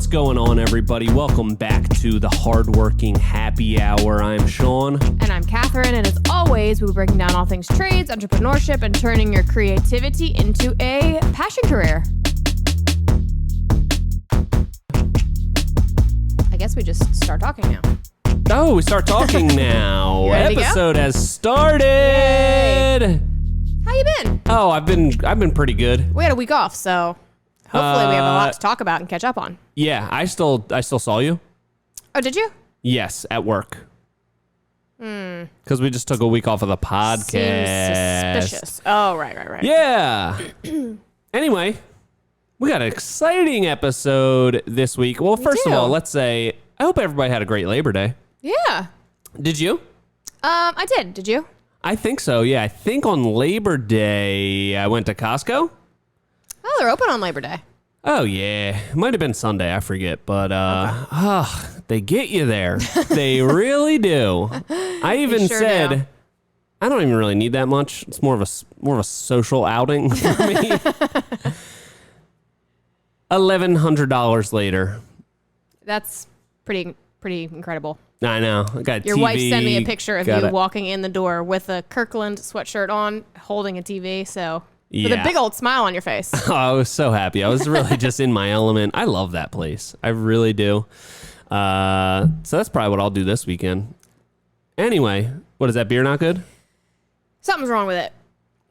What's going on, everybody? Welcome back to the Hardworking Happy Hour. I'm Sean. And I'm Catherine, and as always, we'll be breaking down all things trades, entrepreneurship, and turning your creativity into a passion career. I guess we just start talking now. Oh, we start talking now. Episode has started. Yay. How you been? Oh, I've been pretty good. We had a week off, so hopefully we have a lot to talk about and catch up on. Yeah, I still saw you. Oh, did you? Yes, at work. Because we just took a week off of the podcast. Seems suspicious. Oh, right. Yeah. Anyway, we got an exciting episode this week. Well, first of all, let's say I hope everybody had a great Labor Day. Yeah. Did you? I did. Did you? I think so, yeah. I think on Labor Day, I went to Costco. Oh, they're open on Labor Day. Oh, yeah. It might have been Sunday. I forget. But, they get you there. They really do. I even said, I don't even really need that much. It's more of a social outing for me. $1,100 later. That's pretty incredible. I know. I got Your TV, wife sent me a picture of you walking in the door with a Kirkland sweatshirt on, holding a TV, so with a big old smile on your face. Oh, I was so happy. I was really just in my element. I love that place. I really do. So that's probably what I'll do this weekend. Anyway, what is that beer not good? Something's wrong with it.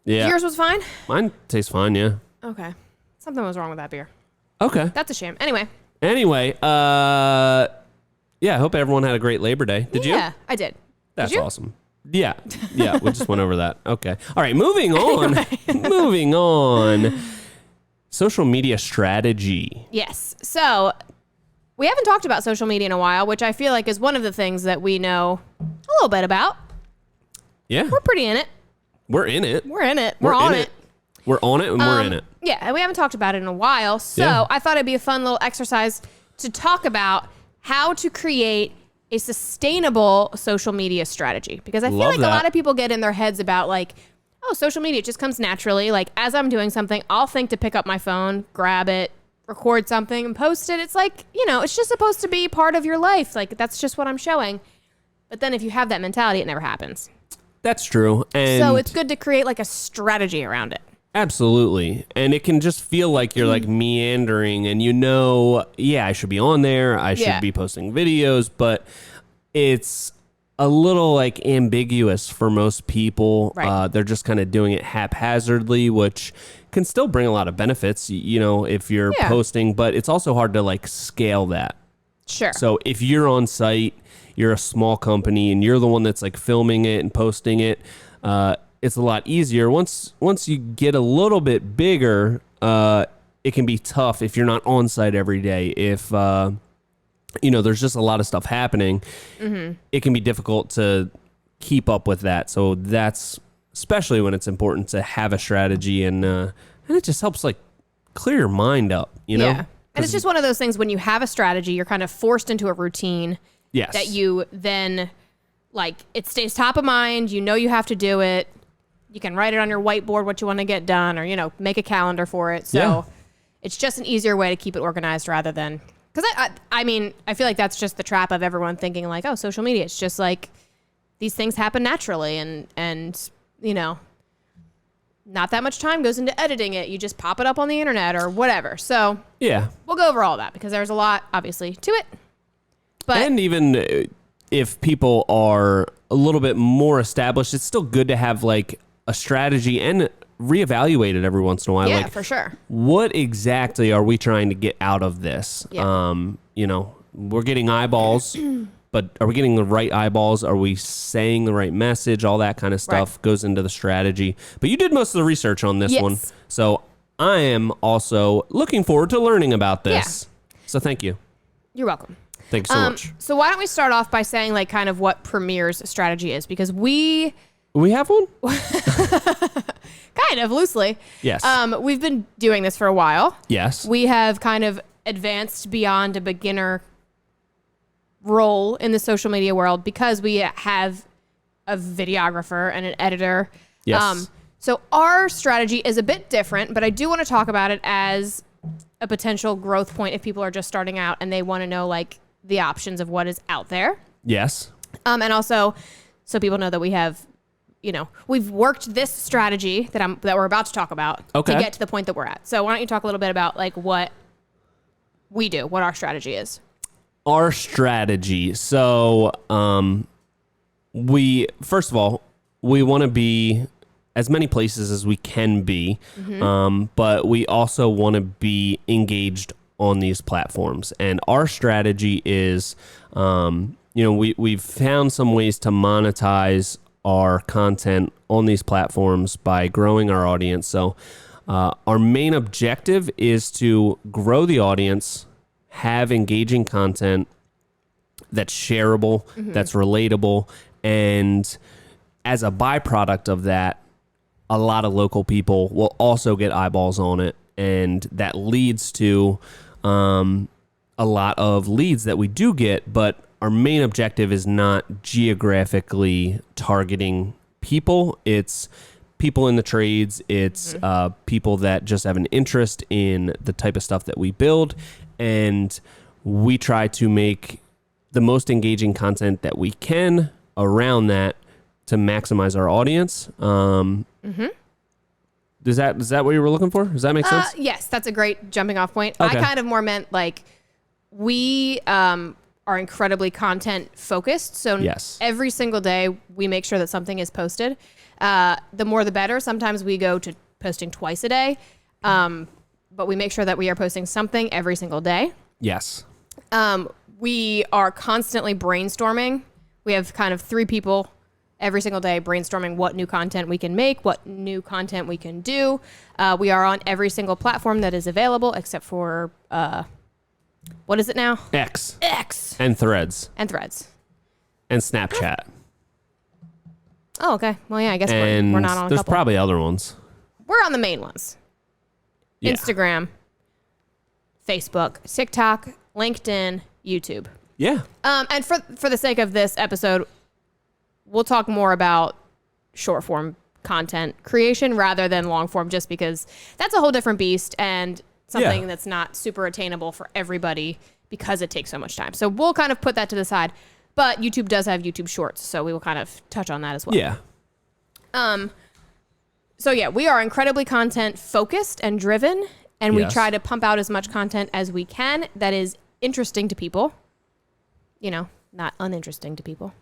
Yeah. Yours was fine? Mine tastes fine, yeah. Okay. Something was wrong with that beer. Okay. That's a shame. Anyway, yeah, I hope everyone had a great Labor Day. Did you? Yeah, I did. That's did you? awesome. Yeah, we just went over that. Okay. All right, moving on. Moving on. Social media strategy. Yes. So we haven't talked about social media in a while, which I feel like is one of the things that we know a little bit about. Yeah. We're pretty in it. We're in it. We're in it. We're on it. We're on it and we're in it. Yeah, and we haven't talked about it in a while, so I thought it'd be a fun little exercise to talk about how to create a sustainable social media strategy. Because I feel like a lot of people get in their heads about like, oh, social media, it just comes naturally. Like as I'm doing something, I'll think to pick up my phone, grab it, record something and post it. It's like, it's just supposed to be part of your life. Like that's just what I'm showing. But then if you have that mentality, it never happens. That's true. And so it's good to create like a strategy around it. Absolutely. And it can just feel like you're like meandering and I should be on there. I should be posting videos, but it's a little like ambiguous for most people. Right. They're just kind of doing it haphazardly, which can still bring a lot of benefits, if you're posting, but it's also hard to like scale that. Sure. So if you're on site, you're a small company and you're the one that's like filming it and posting it, it's a lot easier. Once you get a little bit bigger, it can be tough if you're not on site every day. If there's just a lot of stuff happening, it can be difficult to keep up with that. So that's especially when it's important to have a strategy, and it just helps like clear your mind up. Yeah, and it's just one of those things when you have a strategy, you're kind of forced into a routine. Yes. That you then like it stays top of mind. You have to do it. You can write it on your whiteboard what you want to get done or, make a calendar for it. So it's just an easier way to keep it organized rather than... Because, I feel like that's just the trap of everyone thinking like, oh, social media, it's just like these things happen naturally and not that much time goes into editing it. You just pop it up on the internet or whatever. So we'll go over all that because there's a lot, obviously, to it. And even if people are a little bit more established, it's still good to have like a strategy and reevaluate it every once in a while. Yeah, for sure. What exactly are we trying to get out of this? Yeah. We're getting eyeballs, but are we getting the right eyeballs? Are we saying the right message? All that kind of stuff goes into the strategy. But you did most of the research on this one. So I am also looking forward to learning about this. Yeah. So thank you. You're welcome. Thanks so much. So why don't we start off by saying like kind of what Premier's strategy is, because we have one? Kind of loosely. Yes. We've been doing this for a while. Yes. We have kind of advanced beyond a beginner role in the social media world because we have a videographer and an editor. Yes. So our strategy is a bit different, but I do want to talk about it as a potential growth point if people are just starting out and they want to know like the options of what is out there. Yes. And also so people know that we have, we've worked this strategy that we're about to talk about to get to the point that we're at. So why don't you talk a little bit about like what we do, what our strategy is? Our strategy. So, first of all, we want to be as many places as we can be, but we also want to be engaged on these platforms. And our strategy is, we've found some ways to monetize our content on these platforms by growing our audience. So our main objective is to grow the audience, have engaging content that's shareable, that's relatable, and as a byproduct of that, a lot of local people will also get eyeballs on it, and that leads to a lot of leads that we do get, but our main objective is not geographically targeting people. It's people in the trades. It's people that just have an interest in the type of stuff that we build, and we try to make the most engaging content that we can around that to maximize our audience. Is that what you were looking for? Does that make sense? Yes, that's a great jumping off point. Okay. I kind of more meant like we are incredibly content focused. So yes. Every single day we make sure that something is posted. The more the better. Sometimes we go to posting twice a day, but we make sure that we are posting something every single day. Yes. We are constantly brainstorming. We have kind of 3 people every single day brainstorming what new content we can make, what new content we can do. We are on every single platform that is available except for, what is it now? X. And Threads. And Snapchat. Oh, okay. Well, yeah, I guess and we're not on a there's couple. probably other ones. We're on the main ones. Yeah. Instagram, Facebook, TikTok, LinkedIn, YouTube. Yeah. And for the sake of this episode, we'll talk more about short form content creation rather than long form, just because that's a whole different beast and something that's not super attainable for everybody because it takes so much time. So we'll kind of put that to the side. But YouTube does have YouTube Shorts, so we will kind of touch on that as well. Yeah. So yeah, we are incredibly content focused and driven, and we Yes. try to pump out as much content as we can that is interesting to people. Not uninteresting to people.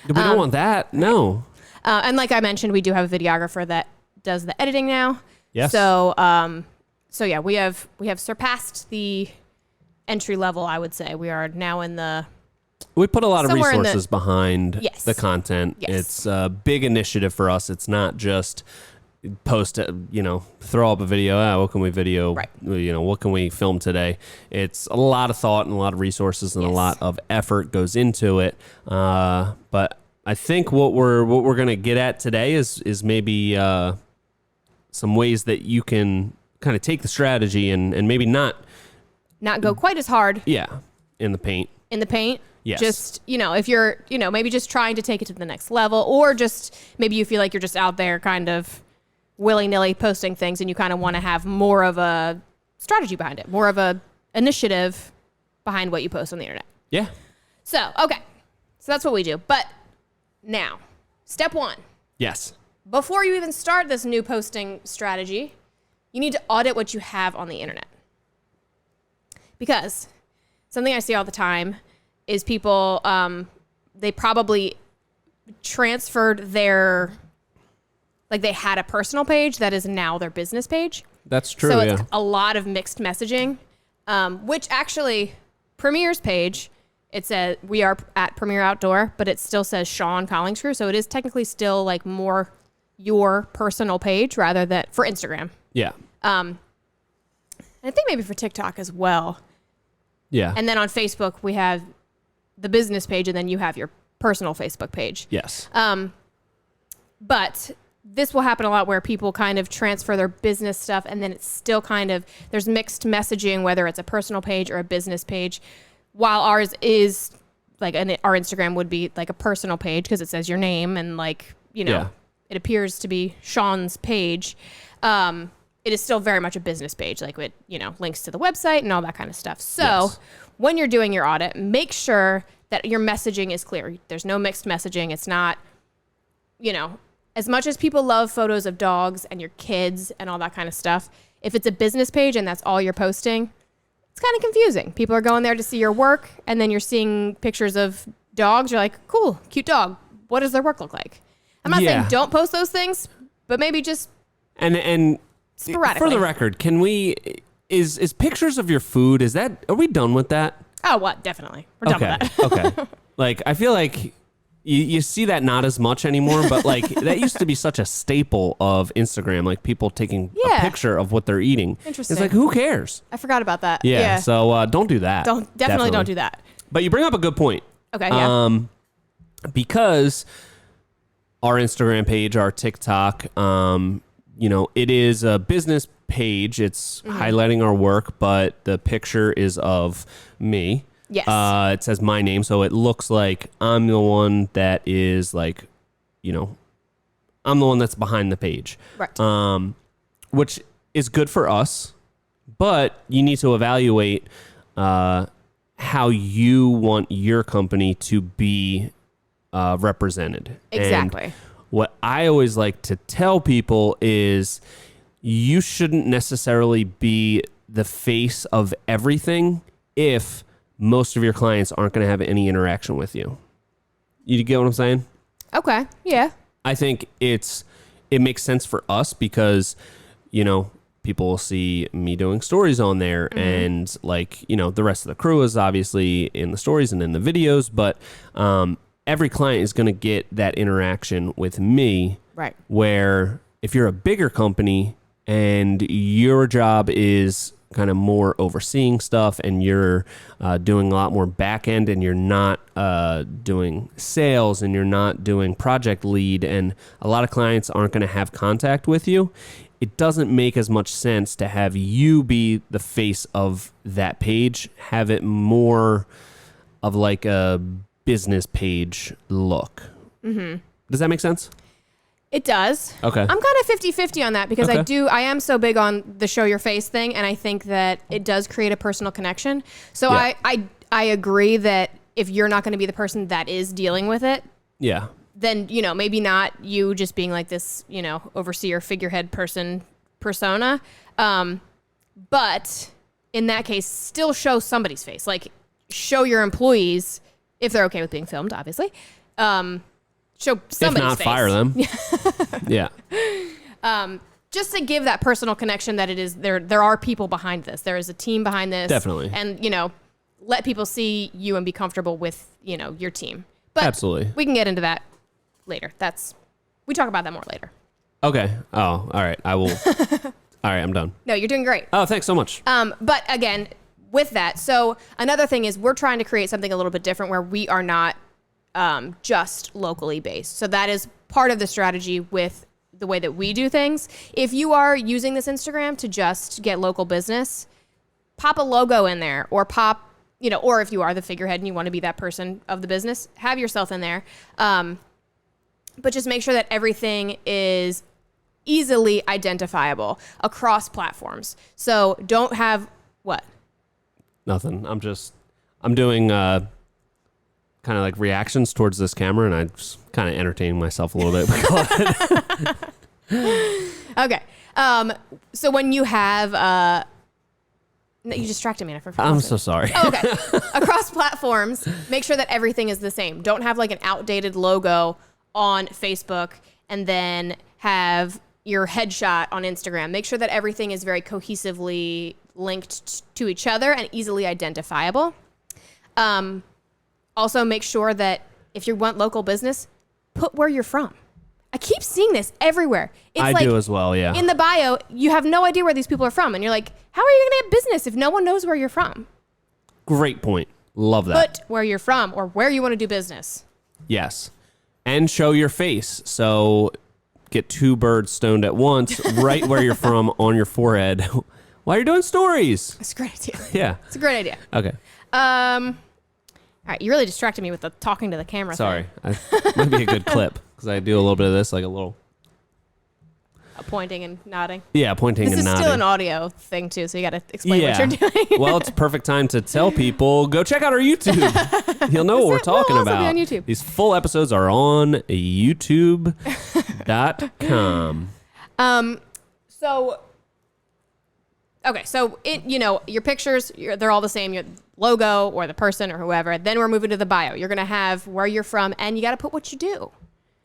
We don't want that. No. And like I mentioned, we do have a videographer that does the editing now. Yes. So yeah, we have surpassed the entry level, I would say. We are now in the We put a lot of somewhere in resources behind Yes. the content. Yes. It's a big initiative for us. It's not just post, throw up a video. What can we video? Right. What can we film today? It's a lot of thought and a lot of resources and a Yes. lot of effort goes into it. But I think what we're gonna get at today is maybe some ways that you can kind of take the strategy and maybe not go quite as hard in the paint. Yes. Just, if you're, maybe just trying to take it to the next level, or just maybe you feel like you're just out there kind of willy-nilly posting things and you kind of want to have more of a strategy behind it, more of a initiative behind what you post on the internet. Yeah. So, okay. So that's what we do. But now, step 1. Yes. Before you even start this new posting strategy, you need to audit what you have on the internet. Because something I see all the time is people, they probably transferred they had a personal page that is now their business page. That's true. So yeah. it's a lot of mixed messaging, which actually Premier's page, it says we are at Premier Outdoor, but it still says Sean Collingscrew. So it is technically still like more your personal page rather than for Instagram. Yeah. And I think maybe for TikTok as well. Yeah. And then on Facebook, we have the business page, and then you have your personal Facebook page. Yes. But this will happen a lot where people kind of transfer their business stuff, and then it's still kind of, there's mixed messaging, whether it's a personal page or a business page, while ours is like, and our Instagram would be like a personal page because it says your name and like, Yeah. it appears to be Sean's page. it is still very much a business page, like with, links to the website and all that kind of stuff. So Yes. when you're doing your audit, make sure that your messaging is clear. There's no mixed messaging. It's not, as much as people love photos of dogs and your kids and all that kind of stuff, if it's a business page and that's all you're posting, it's kind of confusing. People are going there to see your work, and then you're seeing pictures of dogs. You're like, cool, cute dog. What does their work look like? I'm not saying don't post those things, but maybe just and sporadically. For the record, can we is pictures of your food, are we done with that? Oh, what? Definitely. We're done with that. Okay. Like, I feel like you see that not as much anymore, but like that used to be such a staple of Instagram, like people taking a picture of what they're eating. Interesting. It's like, who cares? I forgot about that. Yeah. So don't do that. Definitely don't do that. But you bring up a good point. Okay. Yeah. Because our Instagram page, our TikTok, it is a business page. It's highlighting our work, but the picture is of me. Yes. It says my name, so it looks like I'm the one that is like, I'm the one that's behind the page. Right. Which is good for us, but you need to evaluate how you want your company to be represented. Exactly. And what I always like to tell people is you shouldn't necessarily be the face of everything if most of your clients aren't going to have any interaction with you. You get what I'm saying? Okay. Yeah. I think it makes sense for us because, people will see me doing stories on there, and like, the rest of the crew is obviously in the stories and in the videos, but every client is going to get that interaction with me. Right. Where if you're a bigger company and your job is kind of more overseeing stuff and you're doing a lot more back end and you're not doing sales and you're not doing project lead and a lot of clients aren't going to have contact with you, it doesn't make as much sense to have you be the face of that page, have it more of like a business page look. Mm-hmm. Does that make sense? It does. Okay. I'm kind of 50-50 on that because I am so big on the show your face thing, and I think that it does create a personal connection. So Yeah. I agree that if you're not going to be the person that is dealing with it, Yeah. then, maybe not you just being like this, overseer, figurehead persona. But in that case, still show somebody's face. Like, show your employees, if they're okay with being filmed, obviously, show somebody's If not, face. fire them. Yeah. Just to give that personal connection that it is there are people behind this. There is a team behind this. Definitely. And, let people see you and be comfortable with, your team. But Absolutely. we can get into that later. We talk about that more later. Okay. Oh, all right. I will. All right. I'm done. No, you're doing great. Oh, thanks so much. But again, with that, so another thing is we're trying to create something a little bit different where we are not just locally based. So that is part of the strategy with the way that we do things. If you are using this Instagram to just get local business, pop a logo in there or or if you are the figurehead and you want to be that person of the business, have yourself in there. But just make sure that everything is easily identifiable across platforms. So don't have what? Nothing. I'm doing kind of like reactions towards this camera, and I'm just kind of entertaining myself a little bit. Okay. So when you have, no, you distracted me. I'm so sorry. Oh, okay. Across platforms, make sure that everything is the same. Don't have like an outdated logo on Facebook and then have your headshot on Instagram. Make sure that everything is very cohesively linked to each other and easily identifiable. Also, make sure that if you want local business, put where you're from. I keep seeing this everywhere. It's I like do as well, yeah. in the bio, you have no idea where these people are from. And you're like, how are you going to get business if no one knows where you're from? Great point. Love that. Put where you're from or where you want to do business. Yes. And show your face. So get two birds stoned at once, right where you're from on your forehead while you're doing stories. That's a great idea. Yeah. It's a great idea. Okay. All right, you really distracted me with the talking to the camera Sorry. thing. Might be a good clip because I do a little bit of this, like a little. Pointing and nodding. Yeah, pointing this and nodding. This is still an audio thing too, so you got to explain what you're doing. Well, it's a perfect time to tell people, go check out our YouTube. You'll know what we're talking about. Be on YouTube. These full episodes are on youtube.com. So your pictures, they're all the same, your logo or the person or whoever. Then we're moving to the bio. You're going to have where you're from, and you got to put what you do.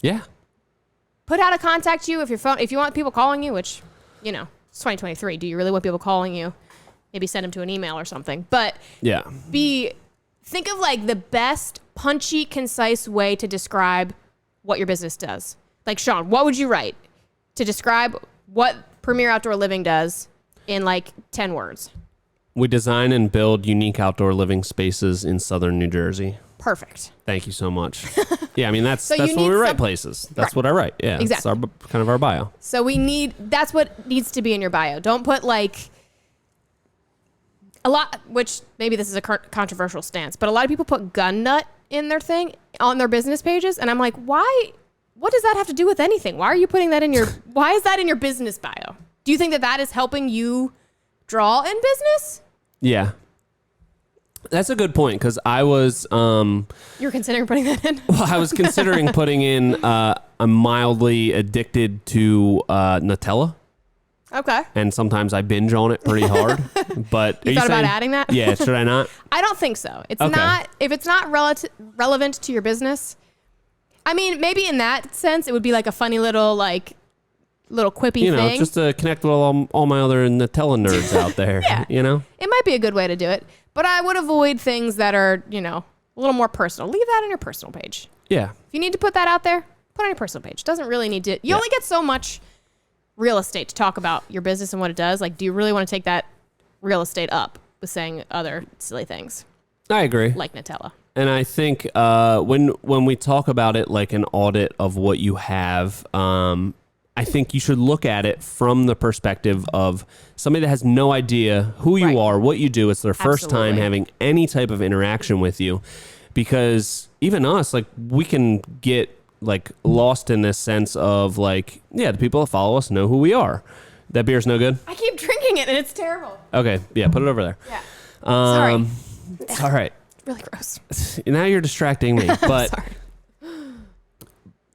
Yeah. Put how to contact you if you want people calling you, which, it's 2023. Do you really want people calling you? Maybe send them to an email or something. But yeah, think of like the best punchy, concise way to describe what your business does. Like, Sean, what would you write to describe what Premier Outdoor Living does in like 10 words? We design and build unique outdoor living spaces in southern New Jersey. Perfect. Thank you so much. Yeah, I mean, that's when we write places. That's right. what I write. Yeah, exactly. It's kind of our bio. So that's what needs to be in your bio. Don't put like a lot, which maybe this is a controversial stance, but a lot of people put gun nut in their thing on their business pages. And I'm like, why? What does that have to do with anything? Why are you putting that in why is that in your business bio? Do you think that is helping you draw in business? Yeah. That's a good point, because I was... You're considering putting that in? Well, I was considering putting in I'm mildly addicted to Nutella. Okay. And sometimes I binge on it pretty hard. But you thought about adding that? Yeah, should I not? I don't think so. It's okay. not... If it's not relevant to your business... I mean, maybe in that sense, it would be like a funny little quippy thing. Just to connect with all my other Nutella nerds out there. Yeah. It might be a good way to do it. But I would avoid things that are, a little more personal. Leave that on your personal page. Yeah. If you need to put that out there, put it on your personal page. Doesn't really need to. You only get so much real estate to talk about your business and what it does. Like, do you really want to take that real estate up with saying other silly things? I agree. Like Nutella. And I think when we talk about it like an audit of what you have, I think you should look at it from the perspective of somebody that has no idea who you are, what you do. It's their first time having any type of interaction with you, because even us, like, we can get like lost in this sense of like, yeah, the people that follow us know who we are. That beer's no good. I keep drinking it and it's terrible. Okay. Yeah. Put it over there. Yeah. Sorry. It's all right. Really gross. Now you're distracting me, but sorry.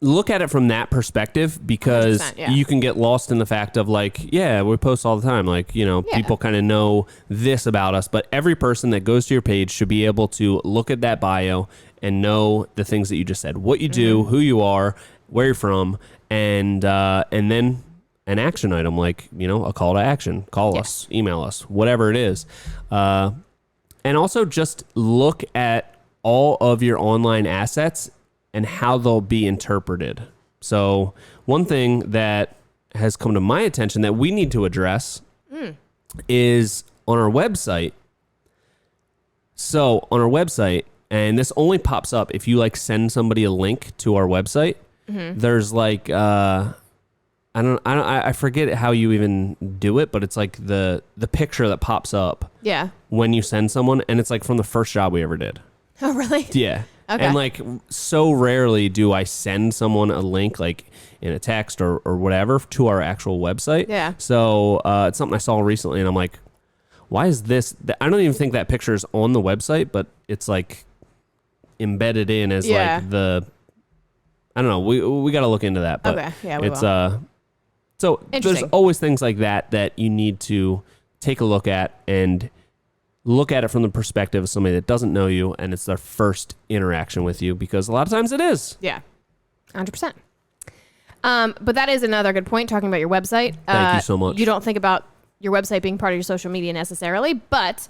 Look at it from that perspective, because you can get lost in the fact of like, yeah, we post all the time. Like, people kind of know this about us, but every person that goes to your page should be able to look at that bio and know the things that you just said, what you do, who you are, where you're from, and then an action item, like, a call to action, call us, email us, whatever it is. And also just look at all of your online assets and how they'll be interpreted. So one thing that has come to my attention that we need to address is on our website. So on our website, and this only pops up if you like send somebody a link to our website, there's like, I forget how you even do it, but it's like the picture that pops up when you send someone, and it's like from the first job we ever did. Oh, really? Yeah. Okay. And like, so rarely do I send someone a link like in a text or whatever to our actual website. Yeah. So it's something I saw recently, and I'm like, why is this? I don't even think that picture is on the website, but it's like embedded in as like the, I don't know. We got to look into that. But okay. Yeah, we it's will. So there's always things like that you need to take a look at, and look at it from the perspective of somebody that doesn't know you and it's their first interaction with you, because a lot of times it is. Yeah, 100%. But that is another good point, talking about your website. Thank you so much. You don't think about your website being part of your social media necessarily, but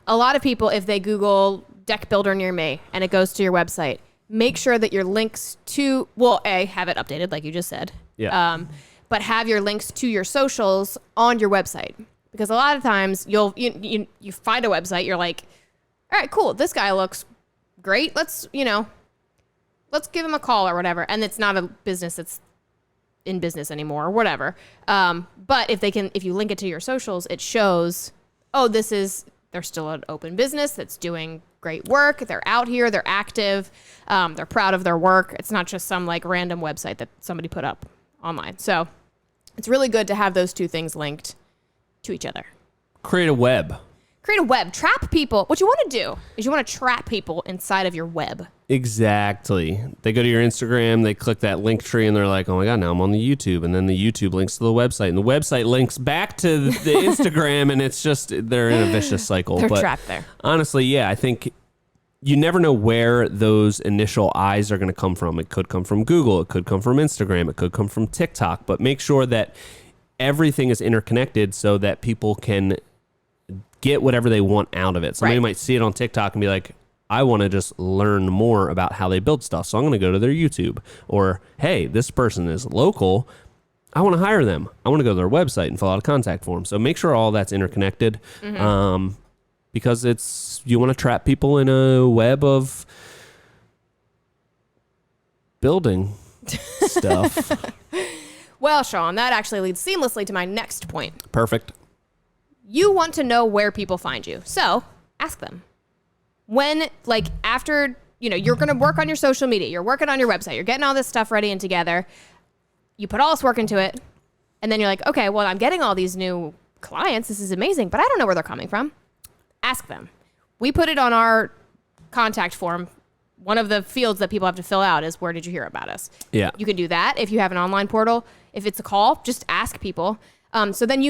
a lot of people, if they Google deck builder near me and it goes to your website, make sure that your links to, have it updated like you just said. Yeah. But have your links to your socials on your website. Because a lot of times you find a website, you're like, all right, cool, this guy looks great. Let's give him a call or whatever. And it's not a business that's in business anymore or whatever. But if you link it to your socials, it shows, they're still an open business that's doing great work. They're out here, they're active, they're proud of their work. It's not just some like random website that somebody put up online. So it's really good to have those two things linked to each other. Create a web. Trap people. What you want to do is you want to trap people inside of your web. Exactly. They go to your Instagram, they click that link tree, and they're like, oh my God, now I'm on the YouTube. And then the YouTube links to the website, and the website links back to the Instagram, and it's just, they're in a vicious cycle. They're trapped there. Honestly, yeah, I think you never know where those initial eyes are going to come from. It could come from Google, it could come from Instagram, it could come from TikTok, but make sure that everything is interconnected so that people can get whatever they want out of it. Somebody might see it on TikTok and be like, I want to just learn more about how they build stuff, so I'm going to go to their YouTube. Or, hey, this person is local, I want to hire them. I want to go to their website and fill out a contact form. So make sure all that's interconnected, because you want to trap people in a web of building stuff. Well, Sean, that actually leads seamlessly to my next point. Perfect. You want to know where people find you. So ask them. When, like, after, you're going to work on your social media, you're working on your website, you're getting all this stuff ready and together, you put all this work into it, and then you're like, okay, well, I'm getting all these new clients. This is amazing, but I don't know where they're coming from. Ask them. We put it on our contact form. One of the fields that people have to fill out is, where did you hear about us? Yeah. You can do that if you have an online portal. If it's a call, just ask people. So then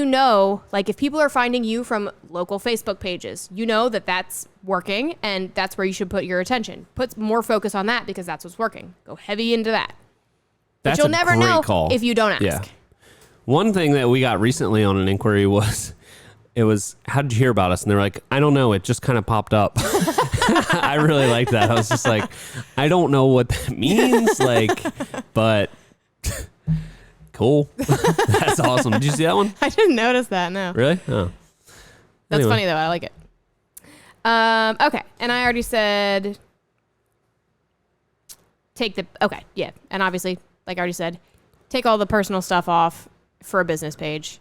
like, if people are finding you from local Facebook pages, that that's working, and that's where you should put your attention. Put more focus on that, because that's what's working. Go heavy into that. That's but you'll never know call. if you don't ask. Yeah. One thing that we got recently on an inquiry was, how did you hear about us? And they're like, I don't know. It just kind of popped up. I really liked that. I was just like, I don't know what that means. But cool. That's awesome. Did you see that one? I didn't notice that, no. Really? Oh. That's funny, though. I like it. Okay. And I already said and obviously, like I already said, take all the personal stuff off for a business page.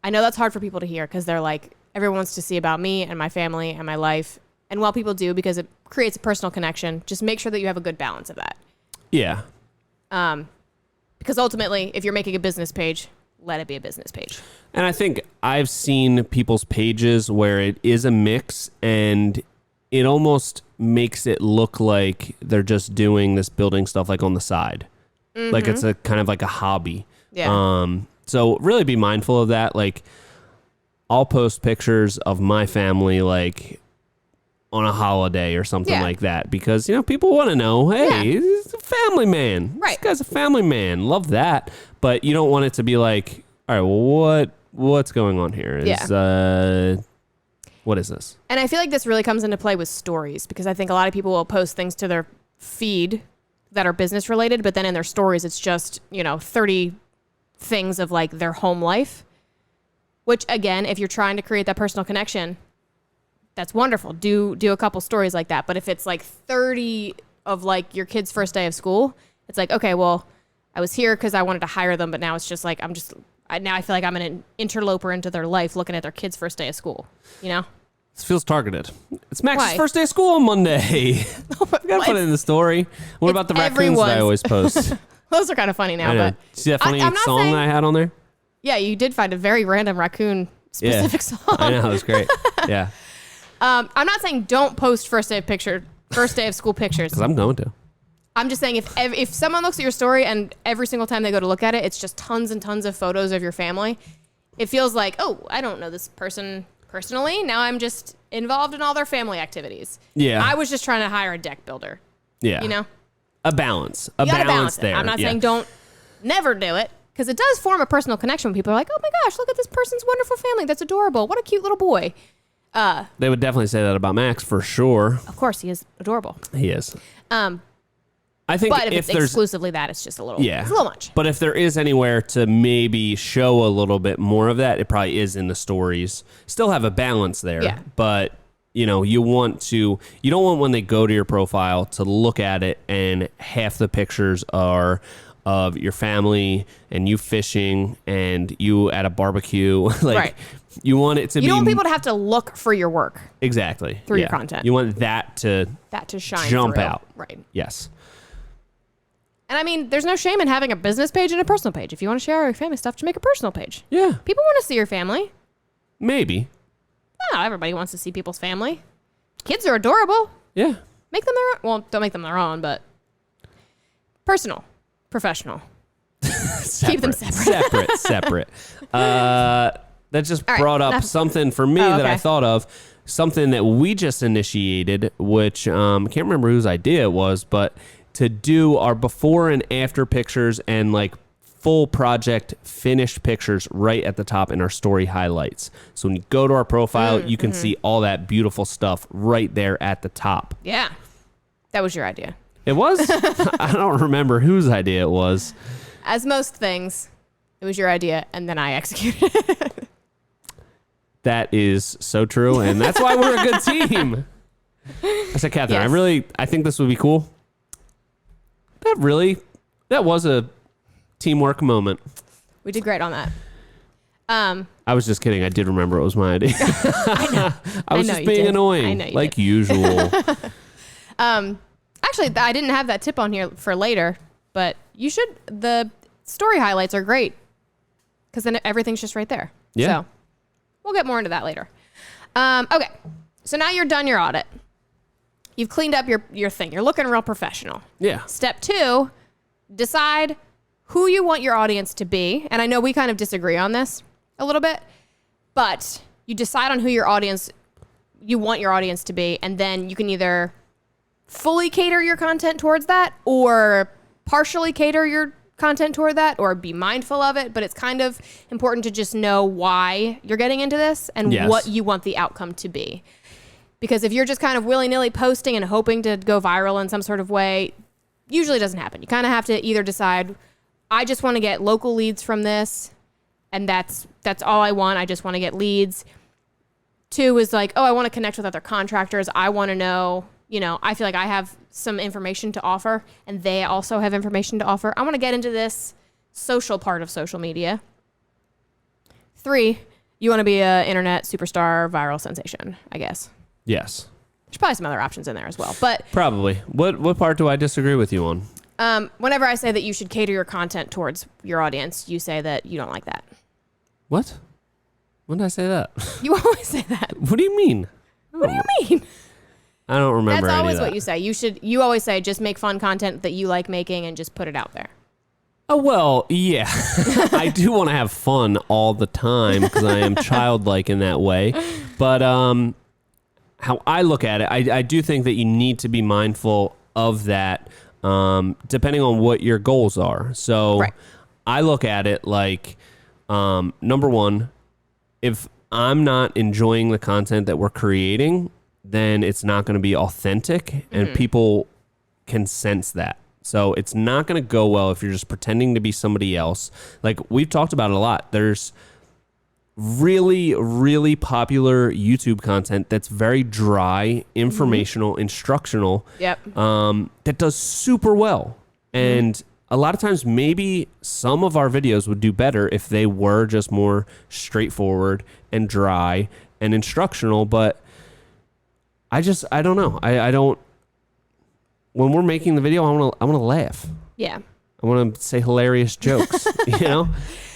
I know that's hard for people to hear, because they're like, everyone wants to see about me and my family and my life. And while people do, because it creates a personal connection, just make sure that you have a good balance of that. Yeah. Because ultimately, if you're making a business page, let it be a business page. And I think I've seen people's pages where it is a mix, and it almost makes it look like they're just doing this building stuff like on the side. Mm-hmm. Like it's a kind of like a hobby. Yeah. So really be mindful of that. Like, I'll post pictures of my family, like, on a holiday or something like that, because, people want to know, hey, he's a family man. Right. This guy's a family man. Love that. But you don't want it to be like, all right, well, what's going on here? What is this? And I feel like this really comes into play with stories, because I think a lot of people will post things to their feed that are business related, but then in their stories, it's just, 30 things of like their home life, which again, if you're trying to create that personal connection, that's wonderful. Do a couple stories like that. But if it's like 30 of like your kid's first day of school, it's like, okay, well, I was here because I wanted to hire them, but now it's just like, now I feel like I'm an interloper into their life looking at their kid's first day of school, This feels targeted. It's Max's first day of school on Monday. I gotta put it in the story. What about the raccoons that I always post? Those are kind of funny now. But see that funny song that I had on there? Yeah, you did find a very random raccoon specific song. I know, it was great. Yeah. I'm not saying don't post first day of school pictures. Because I'm going to. I'm just saying if someone looks at your story and every single time they go to look at it, it's just tons and tons of photos of your family, it feels like, oh, I don't know this person personally. Now I'm just involved in all their family activities. Yeah. I was just trying to hire a deck builder. Yeah. A balance. A balance there. I'm not saying don't never do it, because it does form a personal connection when people are like, oh my gosh, look at this person's wonderful family. That's adorable. What a cute little boy. They would definitely say that about Max for sure. Of course, he is adorable. He is. I think but if it's exclusively that, it's just it's a little much. But if there is anywhere to maybe show a little bit more of that, it probably is in the stories. Still have a balance there. Yeah. But you don't want when they go to your profile to look at it and half the pictures are of your family and you fishing and you at a barbecue. Right. You want it to be... You don't want people to have to look for your work. Exactly. Through your content. You want that to shine jump through. out. Right. Yes. And I mean, there's no shame in having a business page and a personal page. If you want to share your family stuff, just make a personal page. Yeah. People want to see your family. Maybe. Not everybody wants to see people's family. Kids are adorable. Yeah. Make them their own. Well, don't make them their own, but personal, professional. Keep them separate. Separate. That just brought up something for me that I thought of. Something that we just initiated, which can't remember whose idea it was, but to do our before and after pictures and like full project finished pictures right at the top in our story highlights. So when you go to our profile, you can see all that beautiful stuff right there at the top. Yeah. That was your idea. It was? I don't remember whose idea it was. As most things, it was your idea, and then I executed it. That is so true, and that's why we're a good team. I said, Catherine, Yes. I think this would be cool. That was a teamwork moment. We did great on that. I was just kidding. I did remember it was my idea. I know. I was just being annoying, I know you like did. usual. Actually, I didn't have that tip on here for later, but you should. The story highlights are great because then everything's just right there. Yeah. So we'll get more into that later. Okay. So now you're done your audit. You've cleaned up your thing. You're looking real professional. Yeah. Step 2, decide who you want your audience to be. And I know we kind of disagree on this a little bit, but you decide on who you want your audience to be, and then you can either fully cater your content towards that or partially cater your content toward that or be mindful of it. But it's kind of important to just know why you're getting into this and what you want the outcome to be. Because if you're just kind of willy-nilly posting and hoping to go viral in some sort of way, usually doesn't happen. You kind of have to either decide, I just want to get local leads from this, and that's all I want. I just want to get leads. 2 is like, I want to connect with other contractors. I want to know, I feel like I have some information to offer, and they also have information to offer. I want to get into this social part of social media. 3, you want to be an internet superstar, viral sensation, I guess. Yes. There's probably some other options in there as well. But Probably. What part do I disagree with you on? whenever I say that you should cater your content towards your audience, you say that you don't like that. What? When did I say that? You always say that. What do you mean? What do you mean? I don't remember That's any always of that. what you say. You always say just make fun content that you like making and just put it out there. Oh, well, yeah. I do want to have fun all the time because I am childlike in that way. But how I look at it, I do think that you need to be mindful of that depending on what your goals are. So Right. I look at it like, number one, if I'm not enjoying the content that we're creating, then it's not going to be authentic and people can sense that. So it's not going to go well if you're just pretending to be somebody else. Like we've talked about it a lot. There's really, really popular YouTube content that's very dry, informational, instructional. Yep. That does super well. And a lot of times maybe some of our videos would do better if they were just more straightforward and dry and instructional, but I don't know. I don't, when we're making the video, I want to laugh. Yeah. I want to say hilarious jokes, All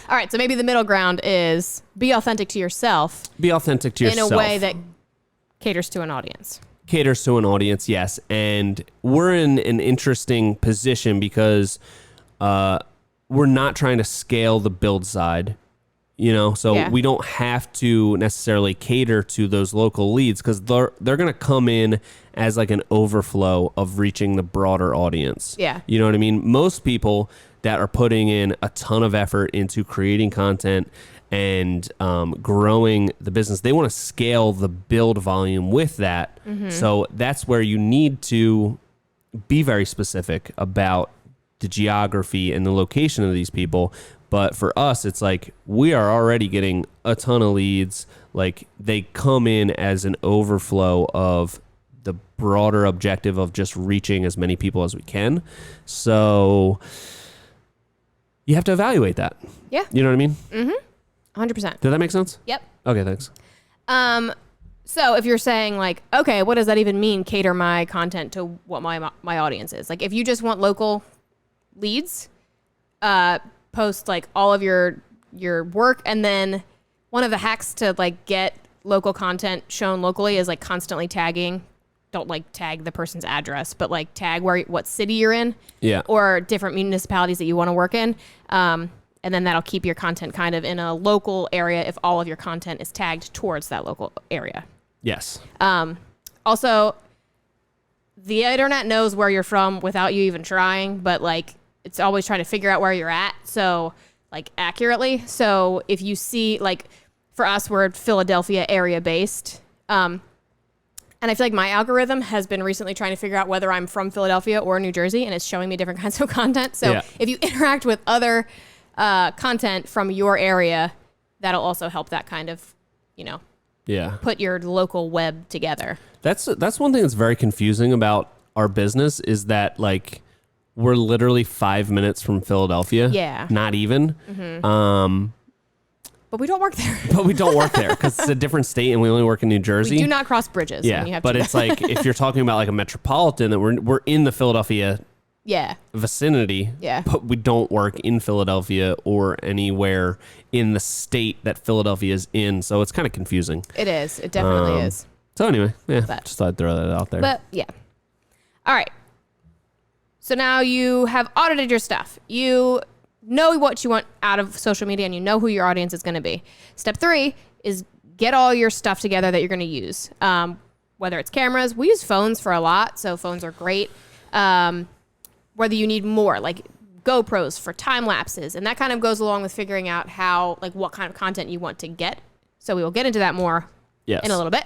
right. So maybe the middle ground is be authentic to yourself Be authentic to yourself. in a way that caters to an audience. Caters to an audience, yes. And we're in an interesting position because we're not trying to scale the build side, so Yeah. we don't have to necessarily cater to those local leads because they're going to come in as like an overflow of reaching the broader audience. Yeah. You know what I mean? Most people that are putting in a ton of effort into creating content and growing the business, they want to scale the build volume with that. So that's where you need to be very specific about the geography and the location of these people. But for us, it's like we are already getting a ton of leads. Like they come in as an overflow of the broader objective of just reaching as many people as we can. So you have to evaluate that. Yeah. You know what I mean? 100%. Did that make sense? Yep. Okay, thanks. So if you're saying like, okay, what does that even mean? Cater my content to what my audience is. Like if you just want local leads, post like all of your work, and then one of the hacks to like get local content shown locally is like constantly tagging. Don't like tag the person's address, but like tag what city you're in, or different municipalities that you want to work in, and then that'll keep your content kind of in a local area if all of your content is tagged towards that local area. Yes. Also, the internet knows where you're from without you even trying, but like it's always trying to figure out where you're at, so like accurately. So if you see, like for us, we're Philadelphia area based, and I feel like my algorithm has been recently trying to figure out whether I'm from Philadelphia or New Jersey, and it's showing me different kinds of content. So if you interact with other content from your area, that'll also help that kind of, put your local web together. That's one thing that's very confusing about our business is that like we're literally 5 minutes from Philadelphia. Yeah. Not even. Mm-hmm. But we don't work there. Because it's a different state and we only work in New Jersey. We do not cross bridges. Yeah, but it's like if you're talking about like a metropolitan, that we're in the Philadelphia vicinity. Yeah. But we don't work in Philadelphia or anywhere in the state that Philadelphia is in. So it's kind of confusing. It is. It definitely is. So anyway, just thought I'd throw that out there. But yeah. All right. So now you have audited your stuff. You know what you want out of social media and you know who your audience is going to be. Step 3 is get all your stuff together that you're going to use. Whether it's cameras, we use phones for a lot, so phones are great. Whether you need more, like GoPros for time lapses, and that kind of goes along with figuring out what kind of content you want to get. So we will get into that more in a little bit.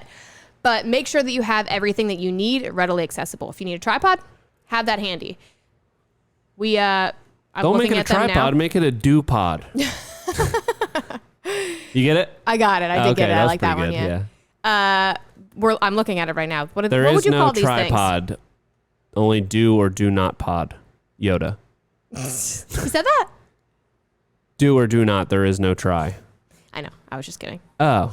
But make sure that you have everything that you need readily accessible. If you need a tripod, have that handy. Don't make it a tripod, make it a do-pod. You get it? I got it. I did get it. I like that one. Yeah. I'm looking at it right now. What would you call these things? There is no tripod. Only do or do not pod. Yoda. You said that? Do or do not. There is no try. I know. I was just kidding. Oh.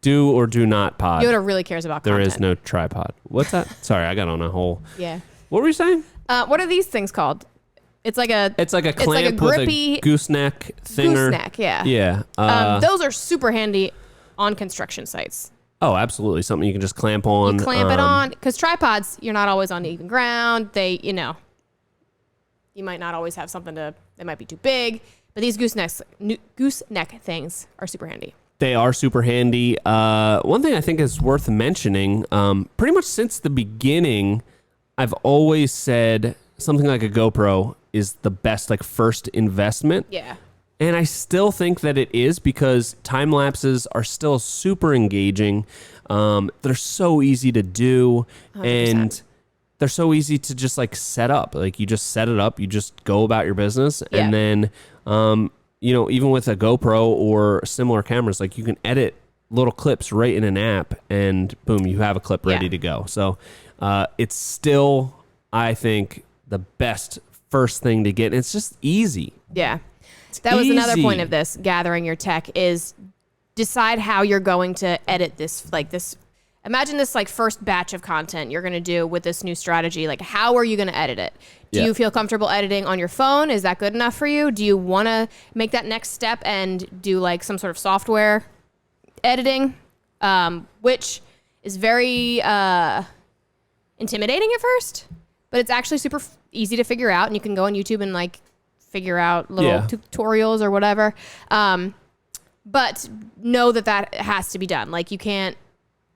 Do or do not pod. Yoda really cares about content. There is no tripod. What's that? Sorry, I got on a whole. Yeah. What were you saying? What are these things called? It's like a clamp grippy with a gooseneck thinger. Gooseneck, yeah. Yeah. Those are super handy on construction sites. Oh, absolutely. Something you can just clamp on. You clamp it on, because tripods, you're not always on even ground. They, you might not always have something they might be too big. But these gooseneck things are super handy. They are super handy. One thing I think is worth mentioning, pretty much since the beginning, I've always said something like a GoPro is the best first investment. Yeah. And I still think that it is, because time lapses are still super engaging. They're so easy to do 100%. And they're so easy to just set up. You just set it up, you just go about your business. Yeah. And then, even with a GoPro or similar cameras, you can edit little clips right in an app and boom, you have a clip ready to go. So it's still, I think, the best first thing to get. And it's just easy. Yeah. That was another point of this, gathering your tech, is decide how you're going to edit this. Imagine this first batch of content you're going to do with this new strategy. How are you going to edit it? Do you feel comfortable editing on your phone? Is that good enough for you? Do you want to make that next step and do some sort of software editing, which is very intimidating at first, but it's actually super easy to figure out, and you can go on YouTube and figure out little tutorials or whatever. But know that has to be done. You can't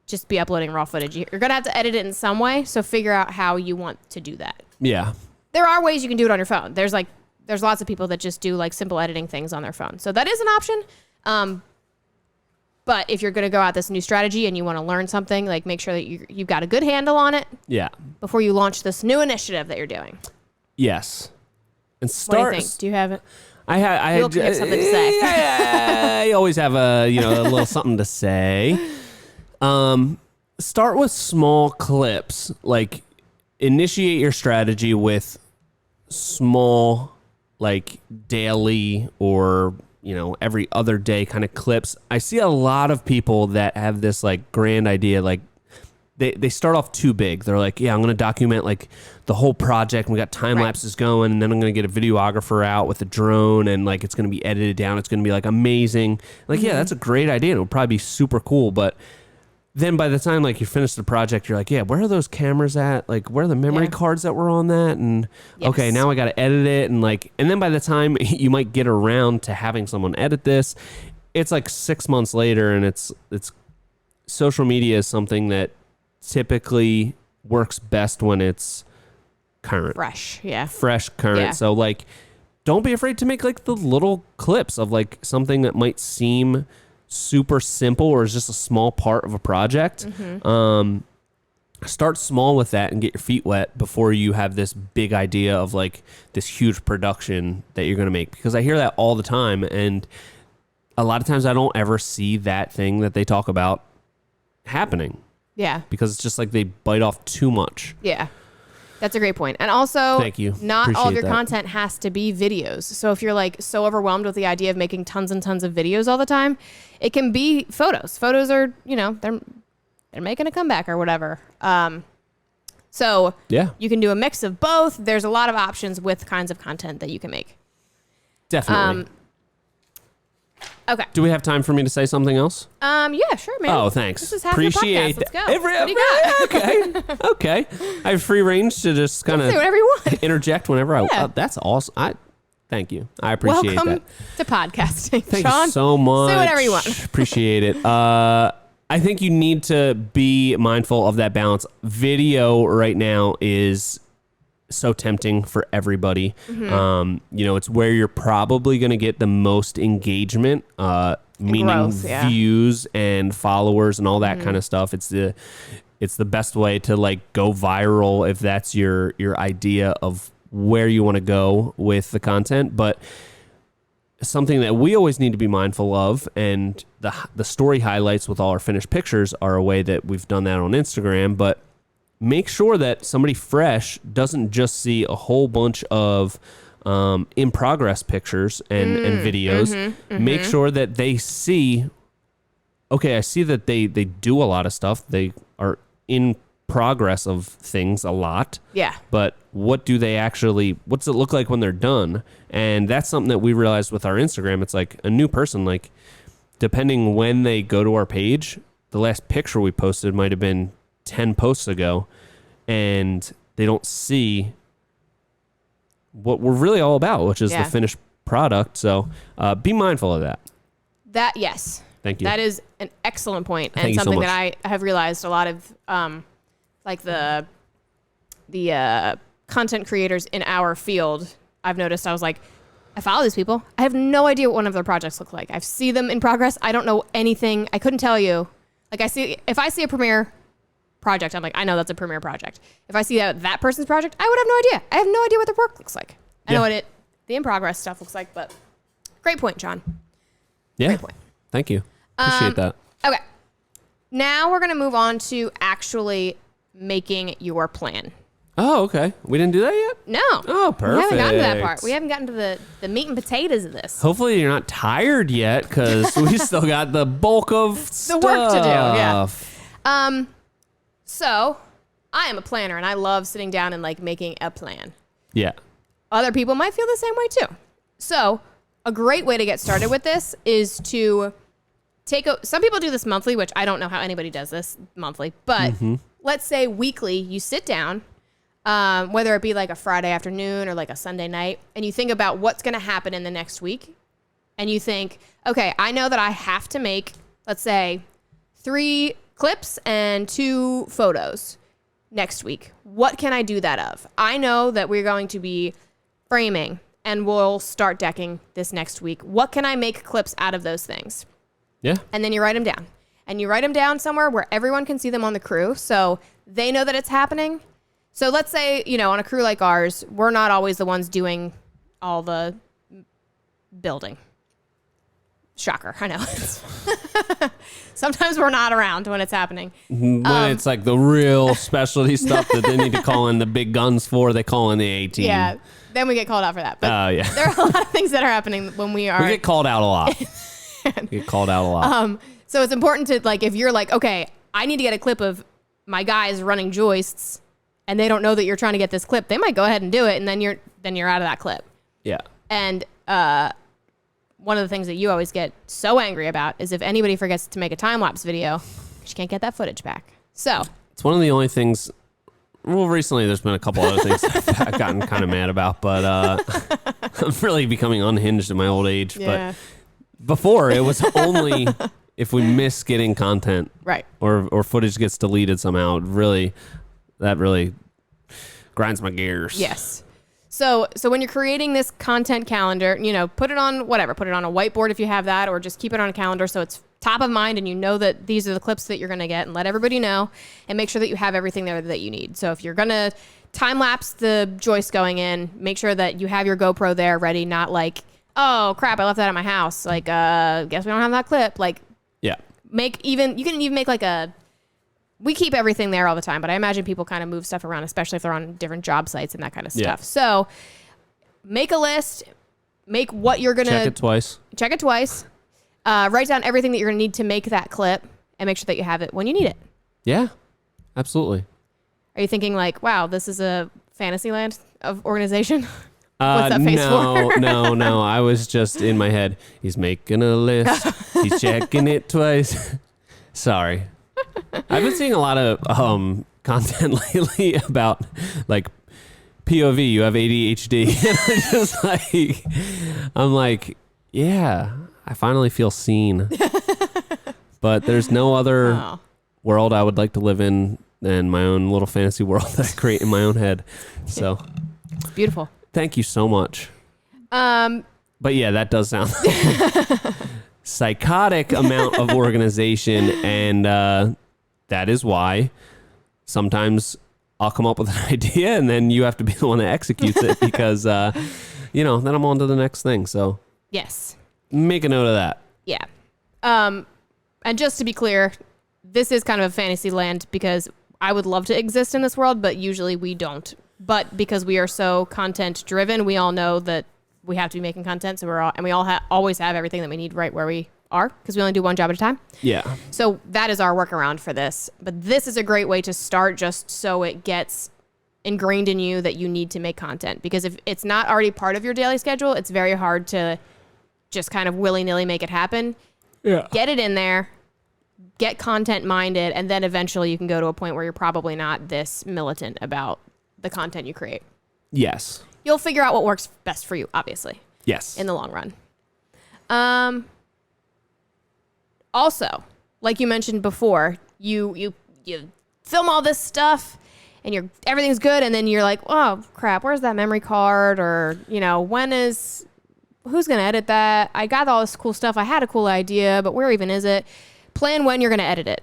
just be uploading raw footage. You're going to have to edit it in some way. So figure out how you want to do that. Yeah. There are ways you can do it on your phone. There's lots of people that just do simple editing things on their phone. So that is an option. But if you're going to go out this new strategy and you want to learn something, make sure that you've got a good handle on it. Yeah. Before you launch this new initiative that you're doing. Yes. And what do you think? Do you have it? I have something to say. I always have a little something to say. Start with small clips. Initiate your strategy with small, daily or every other day kind of clips. I see a lot of people that have this grand idea, they start off too big. They're like, yeah, I'm going to document like the whole project. We got time lapses going, and then I'm going to get a videographer out with a drone, and like it's going to be edited down. It's going to be like amazing. Like, yeah, that's a great idea. It'll probably be super cool, but then by the time like you finish the project, you're like, yeah, where are those cameras at? Like, where are the memory cards that were on that? And okay, now I got to edit it, and then by the time you might get around to having someone edit this, it's like 6 months later, and it's social media is something that typically works best when it's current, fresh, current. Yeah. So like, don't be afraid to make like the little clips of like something that might seem super simple or is just a small part of a project. Start small with that and get your feet wet before you have this big idea of like this huge production that you're going to make, because I hear that all the time, and a lot of times I don't ever see that thing that they talk about happening. Yeah. Because it's just like they bite off too much. Yeah. That's a great point. And also, thank you. Not Appreciate all of your that. content has to be videos. So if you're like so overwhelmed with the idea of making tons and tons of videos all the time, it can be photos. Photos are, they're making a comeback or whatever. So yeah, you can do a mix of both. There's a lot of options with kinds of content that you can make. Definitely. Okay. Do we have time for me to say something else? Yeah, sure, man. Oh, thanks. This is half Appreciate your podcast. Let's go. What do you got? Okay. I have free range to just kind of say whatever you want. Interject whenever I. Yeah. That's awesome. Thank you. I appreciate Welcome that. to podcasting. Thank Sean, you so much. say whatever you want. Appreciate it. I think you need to be mindful of that balance. Video right now is so tempting for everybody. It's where you're probably going to get the most engagement, meaning growth, views and followers and all that kind of stuff. It's the best way to like go viral if that's your idea of where you want to go with the content. But something that we always need to be mindful of, and the story highlights with all our finished pictures are a way that we've done that on Instagram, but make sure that somebody fresh doesn't just see a whole bunch of in progress pictures and videos. Make sure that they see, okay, I see that they do a lot of stuff. They are in progress of things a lot. Yeah. But what's it look like when they're done? And that's something that we realized with our Instagram. It's like a new person, like depending when they go to our page, the last picture we posted might have been 10 posts ago, and they don't see what we're really all about, which is the finished product. So be mindful of that. Yes. Thank you. That is an excellent point, and Thank you so something much. that I have realized a lot of like the content creators in our field, I've noticed. I was like, I follow these people. I have no idea what one of their projects look like. I see them in progress. I don't know anything. I couldn't tell you. Like if I see a Premiere project, I'm like, I know that's a Premiere project. If I see that person's project, I would have no idea. I have no idea what their work looks like. I know what the in progress stuff looks like, but great point, John. Yeah. Great point. Thank you. Appreciate that. Okay. Now we're going to move on to actually making your plan. Oh, okay. We didn't do that yet? No. Oh, perfect. We haven't gotten to that part. We haven't gotten to the meat and potatoes of this. Hopefully you're not tired yet, because we still got the bulk of The work to do, yeah. stuff. So I am a planner, and I love sitting down and like making a plan. Yeah. Other people might feel the same way too. So a great way to get started with this is to some people do this monthly, which I don't know how anybody does this monthly, but let's say weekly, you sit down, whether it be like a Friday afternoon or like a Sunday night, and you think about what's going to happen in the next week. And you think, okay, I know that I have to make, let's say, 3 clips and 2 photos next week. What can I do that of? I know that we're going to be framing and we'll start decking this next week. What can I make clips out of those things? Yeah. And then you write them down. And you write them down somewhere where everyone can see them on the crew, so they know that it's happening. So let's say, on a crew like ours, we're not always the ones doing all the building. Shocker, I know. Sometimes we're not around when it's happening. When it's like the real specialty stuff that they need to call in the big guns for, they call in the A-team. Yeah, then we get called out for that. But yeah. there are a lot of things that are happening when we are... We get called out a lot. So it's important to, like, if you're like, okay, I need to get a clip of my guy is running joists and they don't know that you're trying to get this clip, they might go ahead and do it, and then you're out of that clip. Yeah. And one of the things that you always get so angry about is if anybody forgets to make a time-lapse video, you can't get that footage back. So it's one of the only things. Well, recently there's been a couple other things I've gotten kind of mad about, but I'm really becoming unhinged in my old age. Yeah. But before, it was only if we miss getting content, right, or footage gets deleted somehow. That really grinds my gears. Yes. So when you're creating this content calendar, put it on whatever, put it on a whiteboard if you have that, or just keep it on a calendar so it's top of mind and you know that these are the clips that you're going to get, and let everybody know, and make sure that you have everything there that you need. So if you're going to time lapse the joist going in, make sure that you have your GoPro there ready, not like, oh crap, I left that at my house. Like, guess we don't have that clip. Like, yeah. You can even make like we keep everything there all the time, but I imagine people kind of move stuff around, especially if they're on different job sites and that kind of stuff. Yeah. So make a list, make what you're going to... Check it twice. Write down everything that you're going to need to make that clip and make sure that you have it when you need it. Yeah, absolutely. Are you thinking like, wow, this is a fantasy land of organization? What's that face for? No. I was just in my head. He's making a list. He's checking it twice. Sorry. I've been seeing a lot of content lately about like POV, you have ADHD. And I'm like, yeah, I finally feel seen. But there's no other world I would like to live in than my own little fantasy world that I create in my own head. So it's beautiful. Thank you so much. But yeah, that does sound psychotic amount of organization, and that is why sometimes I'll come up with an idea and then you have to be the one that executes it because then I'm on to the next thing. So yes, make a note of that. Yeah. And just to be clear, this is kind of a fantasy land because I would love to exist in this world, but usually we don't. But because we are so content driven, we all know that we have to be making content. So we all always have everything that we need right where we are because we only do one job at a time. Yeah. So that is our workaround for this. But this is a great way to start just so it gets ingrained in you that you need to make content. Because if it's not already part of your daily schedule, it's very hard to just kind of willy-nilly make it happen. Yeah. Get it in there, get content minded, and then eventually you can go to a point where you're probably not this militant about the content you create. Yes. You'll figure out what works best for you, obviously. Yes. In the long run. Also, like you mentioned before, you film all this stuff and everything's good, and then you're like, oh crap, where's that memory card? Or, who's going to edit that? I got all this cool stuff. I had a cool idea, but where even is it? Plan when you're going to edit it.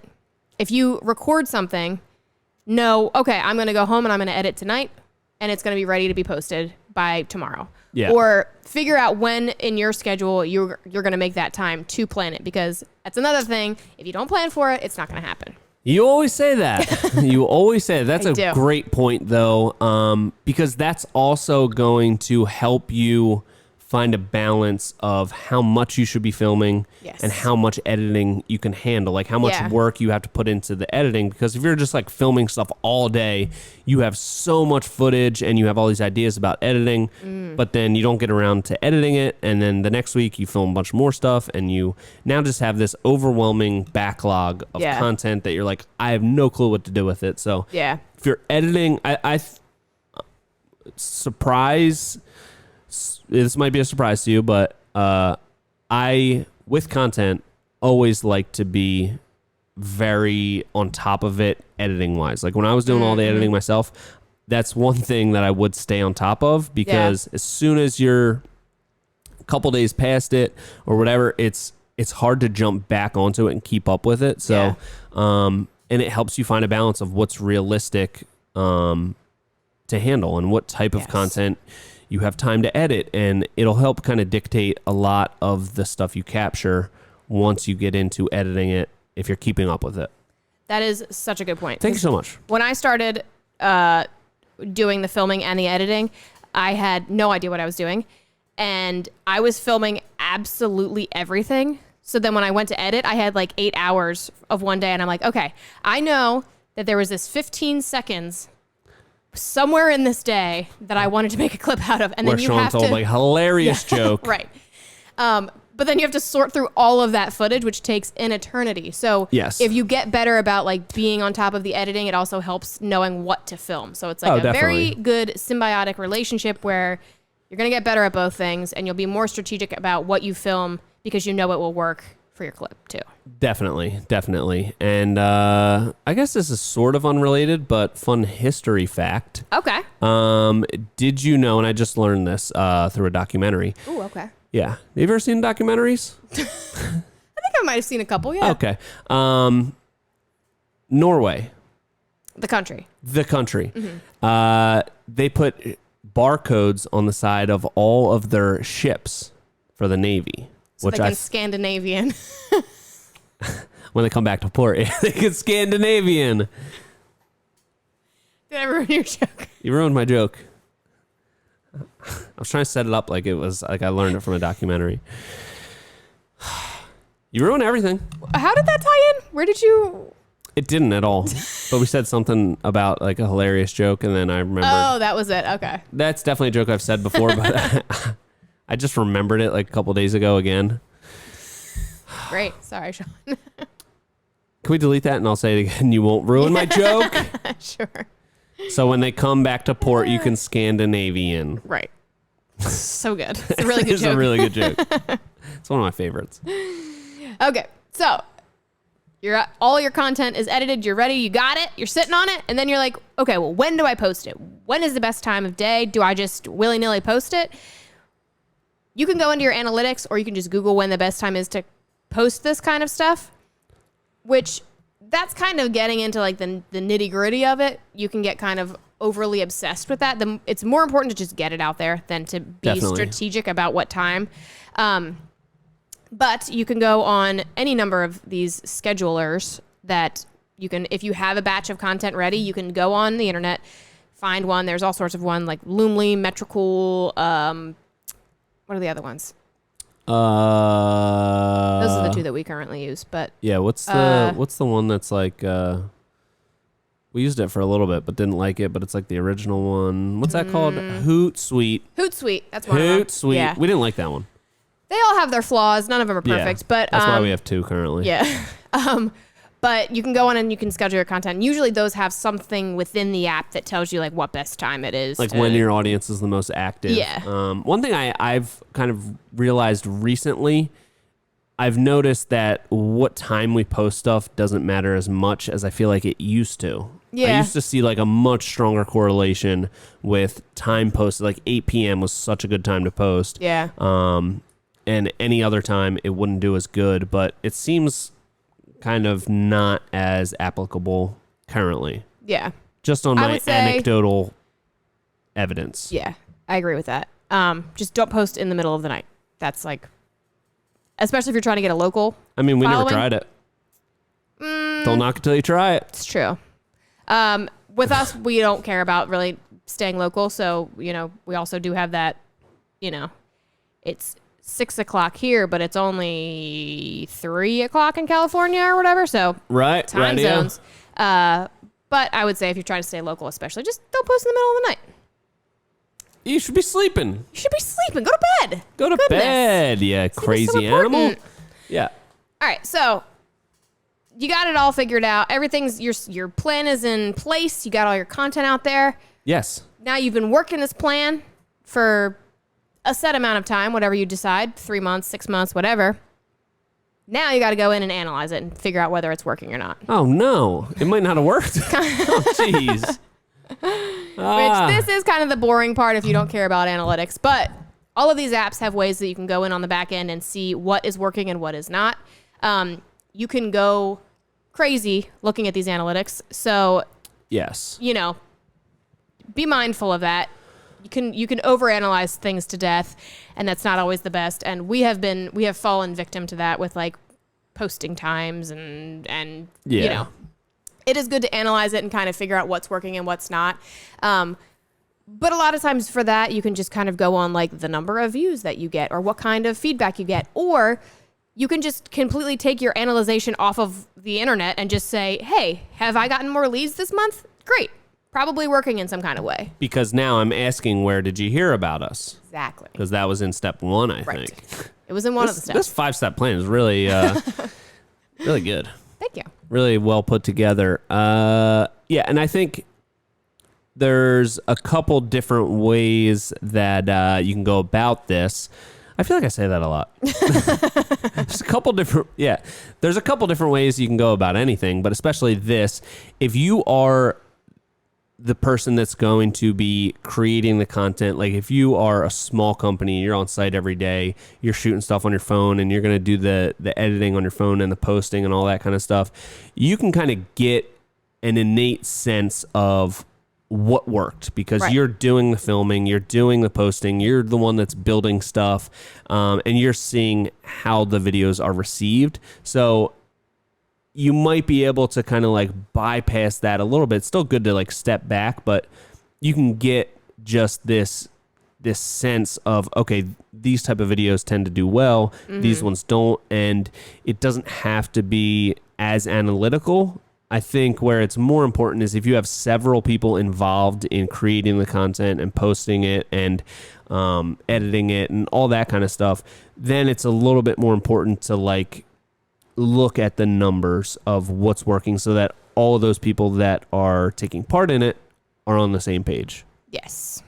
If you record something, okay, I'm going to go home and I'm going to edit tonight, and it's going to be ready to be posted by tomorrow. Yeah. Or figure out when in your schedule you're going to make that time to plan it, because that's another thing. If you don't plan for it, it's not going to happen. You always say that. You always say that. That's a great point, though, because that's also going to help you find a balance of how much you should be filming and how much editing you can handle, like how much work you have to put into the editing. Because if you're just like filming stuff all day, you have so much footage and you have all these ideas about editing, but then you don't get around to editing it. And then the next week you film a bunch more stuff and you now just have this overwhelming backlog of content that you're like, I have no clue what to do with it. So if you're editing, this might be a surprise to you, but I, with content, always like to be very on top of it editing wise. Like when I was doing all the editing myself, that's one thing that I would stay on top of, because as soon as you're a couple days past it or whatever, it's hard to jump back onto it and keep up with it. So, and it helps you find a balance of what's realistic to handle and what type of content you have time to edit, and it'll help kind of dictate a lot of the stuff you capture once you get into editing it, if you're keeping up with it. That is such a good point. Thank you so much. When I started doing the filming and the editing, I had no idea what I was doing, and I was filming absolutely everything. So then when I went to edit, I had like 8 hours of one day, and I'm like, okay, I know that there was this 15 seconds somewhere in this day that I wanted to make a clip out of. And Where then you Sean have told to, like hilarious joke. right. But then you have to sort through all of that footage, which takes an eternity. So Yes. if you get better about like being on top of the editing, it also helps knowing what to film. So it's like very good symbiotic relationship where you're going to get better at both things and you'll be more strategic about what you film because you know it will work for your clip too. Definitely. And I guess this is sort of unrelated, but fun history fact. Okay. Did you know, and I just learned this through a documentary. Ooh, okay. Yeah. Have you ever seen documentaries? I think I might have seen a couple, yeah. Okay. Norway. The country. Mm-hmm. They put barcodes on the side of all of their ships for the Navy. So they can Scandinavian. When they come back to port, they can Scandinavian. Did I ruin your joke? You ruined my joke. I was trying to set it up like it was like I learned it from a documentary. You ruined everything. How did that tie in? Where did you... It didn't at all. But we said something about like a hilarious joke, and then I remembered. Oh, that was it. Okay. That's definitely a joke I've said before, but I just remembered it like a couple days ago again. Great. Sorry, Sean. Can we delete that and I'll say it again? You won't ruin my joke. Sure. So when they come back to port, you can Scandinavian. Right. So good. It's a really good It's joke. a really good joke. It's one of my favorites. Okay. So all your content is edited. You're ready. You got it. You're sitting on it. And then you're like, okay, well, when do I post it? When is the best time of day? Do I just willy-nilly post it? You can go into your analytics or you can just Google when the best time is to post this kind of stuff, which that's kind of getting into like the nitty gritty of it. You can get kind of overly obsessed with that. It's more important to just get it out there than to be Definitely strategic about what time. But you can go on any number of these schedulers that you can, if you have a batch of content ready, you can go on the internet, find one. There's all sorts of one like Loomly, Metricool. What are the other ones? Those are the two that we currently use. But yeah, what's the one that's like we used it for a little bit but didn't like it, but it's like the original one. What's that called? Hootsuite. Hootsuite. That's one of them. Hootsuite. Yeah. We didn't like that one. They all have their flaws. None of them are perfect, but that's why we have two currently. Yeah. But you can go on and you can schedule your content. Usually those have something within the app that tells you like what best time it is. Like when your audience is the most active. Yeah. One thing I've kind of realized recently, I've noticed that what time we post stuff doesn't matter as much as I feel like it used to. Yeah. I used to see like a much stronger correlation with time posted. Like 8 p.m. was such a good time to post. Yeah. And any other time it wouldn't do as good, but it seems kind of not as applicable currently. Yeah. Just on my anecdotal evidence. Yeah, I agree with that. Just don't post in the middle of the night. That's like, especially if you're trying to get a local. I mean, we following. never tried it. Don't knock it till you try it. It's true. With us, we don't care about really staying local. So, we also do have that, it's 6 o'clock here, but it's only 3 o'clock in California or whatever. So right, time zones. But I would say if you're trying to stay local, especially, just don't post in the middle of the night. You should be sleeping. You should be sleeping. Go to bed. Go to bed, yeah, crazy animal. Yeah. All right, so you got it all figured out. Everything's your plan is in place. You got all your content out there. Yes. Now you've been working this plan for a set amount of time, whatever you decide, 3 months, 6 months, whatever. Now you got to go in and analyze it and figure out whether it's working or not. Oh, no. It might not have worked. Oh, jeez. Which this is kind of the boring part if you don't care about analytics. But all of these apps have ways that you can go in on the back end and see what is working and what is not. You can go crazy looking at these analytics. So, yes. Be mindful of that. You can overanalyze things to death, and that's not always the best. And we have fallen victim to that with like posting times and it is good to analyze it and kind of figure out what's working and what's not. But a lot of times for that, you can just kind of go on like the number of views that you get or what kind of feedback you get. Or you can just completely take your analyzation off of the internet and just say, hey, have I gotten more leads this month? Great. Probably working in some kind of way. Because now I'm asking, where did you hear about us? Exactly. Because that was in step 1, I think. It was in one of the steps. This 5-step plan is really, really good. Thank you. Really well put together. Yeah, and I think there's a couple different ways that you can go about this. I feel like I say that a lot. There's a couple different ways you can go about anything, but especially this. If you are the person that's going to be creating the content, like if you are a small company, you're on site every day, you're shooting stuff on your phone, and you're going to do the editing on your phone and the posting and all that kind of stuff, you can kind of get an innate sense of what worked because you're doing the filming, you're doing the posting, you're the one that's building stuff, and you're seeing how the videos are received. So you might be able to kind of like bypass that a little bit. It's still good to like step back, but you can get just this sense of, okay, these type of videos tend to do well, these ones don't, and it doesn't have to be as analytical. I think where it's more important is if you have several people involved in creating the content and posting it and editing it and all that kind of stuff, then it's a little bit more important to like look at the numbers of what's working so that all of those people that are taking part in it are on the same page. Yes.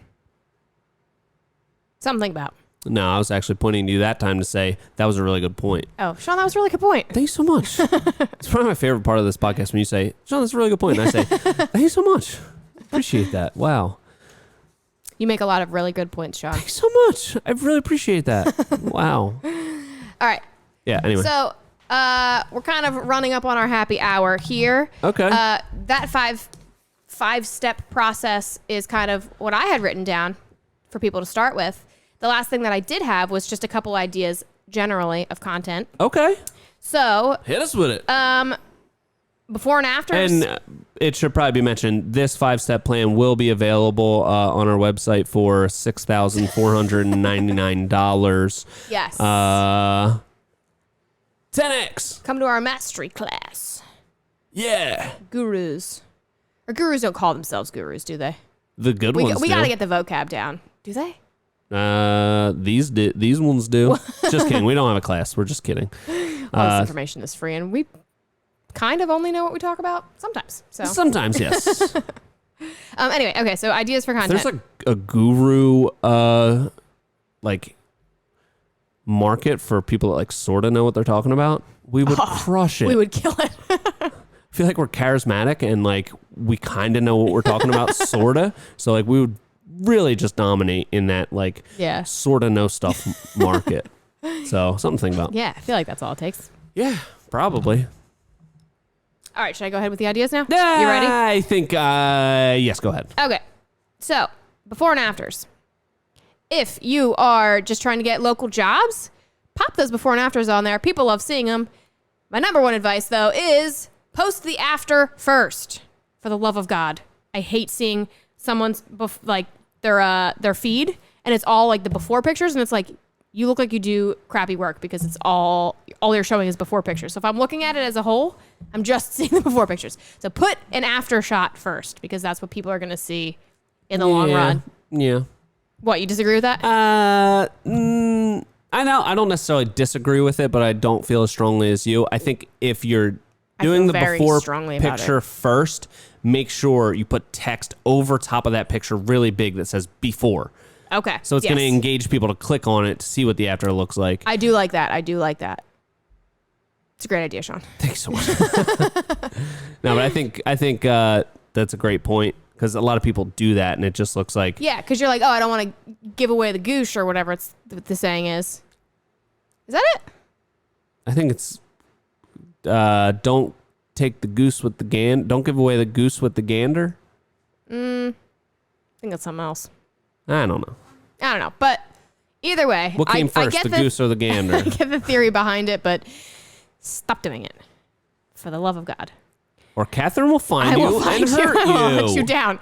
Something about. No, I was actually pointing to you that time to say that was a really good point. Oh, Sean, that was a really good point. Thank you so much. It's probably my favorite part of this podcast when you say, Sean, that's a really good point. And I say, thank you so much. Appreciate that. Wow. You make a lot of really good points, Sean. Thank you so much. I really appreciate that. Wow. All right. Yeah, anyway. So we're kind of running up on our happy hour here. Okay. That five-step process is kind of what I had written down for people to start with. The last thing that I did have was just a couple ideas generally of content. Okay. So hit us with it. Before and afters. And it should probably be mentioned, this 5-step plan will be available on our website for $6,499. Yes. 10X. Come to our mastery class. Yeah. Gurus. Or gurus don't call themselves gurus, do they? The good ones We got to get the vocab down. Do they? These ones do. Just kidding. We don't have a class. We're just kidding. All this information is free, and we kind of only know what we talk about sometimes. So sometimes, yes. Anyway, okay. So ideas for content. There's a guru like market for people that like sort of know what they're talking about. We would crush it. We would kill it. I feel like we're charismatic and like we kind of know what we're talking about, sorta. So like we would really just dominate in that like sort of know stuff market. So something to think about. Yeah, I feel like that's all it takes. Yeah, probably. All right, should I go ahead with the ideas now? Yeah, you ready? I think yes, go ahead. Okay. So, before and afters. If you are just trying to get local jobs, pop those before and afters on there. People love seeing them. My number one advice though is post the after first. For the love of God. I hate seeing someone's their feed and it's all like the before pictures and it's like you look like you do crappy work because it's all you're showing is before pictures. So if I'm looking at it as a whole, I'm just seeing the before pictures. So put an after shot first because that's what people are going to see in the long run. Yeah. What, you disagree with that? I know I don't necessarily disagree with it, but I don't feel as strongly as you. I think if you're doing the before picture first, make sure you put text over top of that picture really big that says before. Okay. So it's going to engage people to click on it to see what the after looks like. I do like that. It's a great idea, Sean. Thanks so much. No, but I think that's a great point because a lot of people do that and it just looks like... Yeah, because you're like, oh, I don't want to give away the goose or whatever the saying is. Is that it? I think it's don't take the goose with the don't give away the goose with the gander. I think that's something else. I don't know. But either way, what came first, the goose or the gander? I get the theory behind it, but stop doing it. For the love of God. Or Catherine will find you and hurt you. I will hunt you down.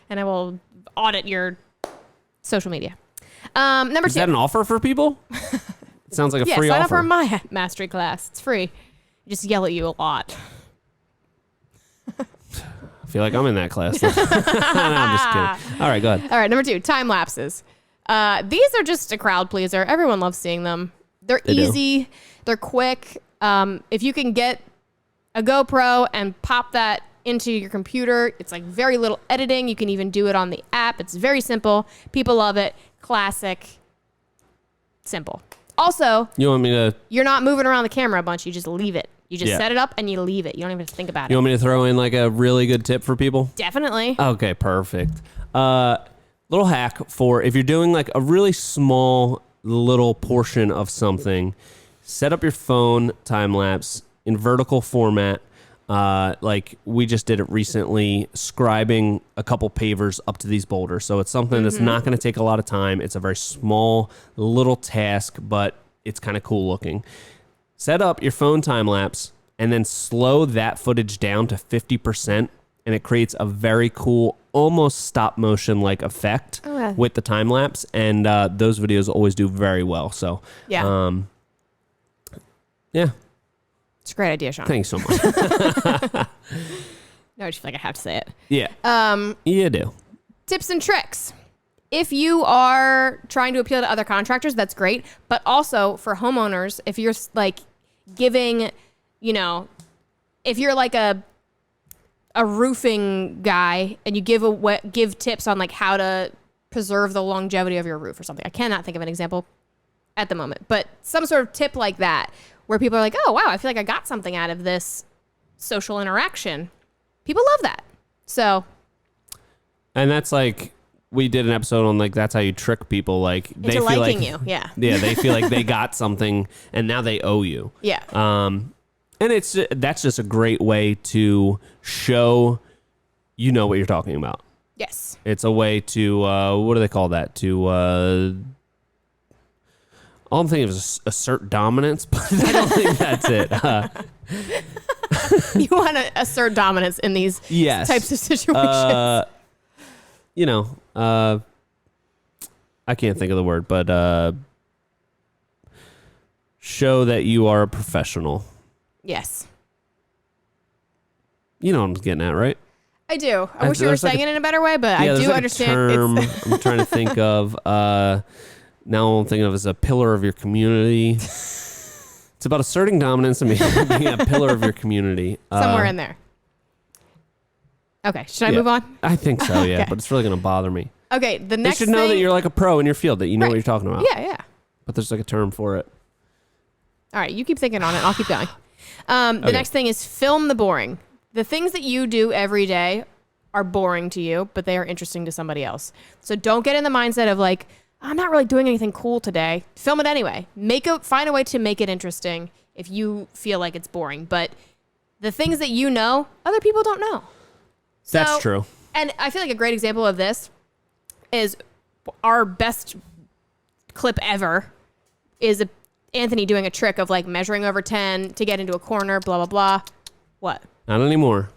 And I will audit your social media. Number 2. Is that an offer for people? It sounds like a free sign offer. up for my mastery class. It's free. I just yell at you a lot. I feel like I'm in that class. No, I'm just kidding. All right, go ahead. All right, number 2, time lapses. These are just a crowd pleaser. Everyone loves seeing them. They're easy. They're quick. If you can get a GoPro and pop that into your computer, it's like very little editing. You can even do it on the app. It's very simple. People love it. Classic. Simple. Also, you're not moving around the camera a bunch. You just leave it. You just set it up and you leave it. You don't even think about it. You want me to throw in like a really good tip for people? Definitely. Okay, perfect. Little hack for if you're doing like a really small little portion of something, set up your phone time lapse in vertical format. Like we just did it recently, scribing a couple pavers up to these boulders. So it's something that's not going to take a lot of time. It's a very small little task, but it's kind of cool looking. Set up your phone time lapse and then slow that footage down to 50%. And it creates a very cool, almost stop motion like effect with the time lapse. And those videos always do very well. So, yeah. It's a great idea, Sean. Thanks so much. No, I just feel like I have to say it. Yeah. You do. Tips and tricks. If you are trying to appeal to other contractors, that's great. But also for homeowners, if you're like giving, if you're like a roofing guy and you give tips on like how to preserve the longevity of your roof or something. I cannot think of an example at the moment, but some sort of tip like that where people are like, oh, wow, I feel like I got something out of this social interaction. People love that. So. And that's like, we did an episode on like, that's how you trick people. Like they feel liking like you. Yeah. Yeah. They feel like they got something and now they owe you. Yeah. And that's just a great way to show you know what you're talking about. Yes. It's a way to, what do they call that? To, all I'm thinking of is assert dominance, but I don't think that's it. You want to assert dominance in these types of situations. I can't think of the word, but show that you are a professional. Yes. You know what I'm getting at, right? I do. I wish you were saying it in a better way, but I do like understand. Term I'm trying to think of. Now all I'm thinking of is a pillar of your community. It's about asserting dominance and being a pillar of your community. Somewhere in there. Okay, should I move on? I think so, yeah, Okay. but it's really going to bother me. Okay, the next They should know that you're like a pro in your field, that you know Right. what you're talking about. Yeah. But there's like a term for it. All right, you keep thinking on it. I'll keep going. The next thing is film the boring. The things that you do every day are boring to you, but they are interesting to somebody else. So don't get in the mindset of like, I'm not really doing anything cool today. Film it anyway. Find a way to make it interesting if you feel like it's boring. But the things that you know, other people don't know. That's true. And I feel like a great example of this is our best clip ever is Anthony doing a trick of like measuring over 10 to get into a corner, blah, blah, blah. What? Not anymore.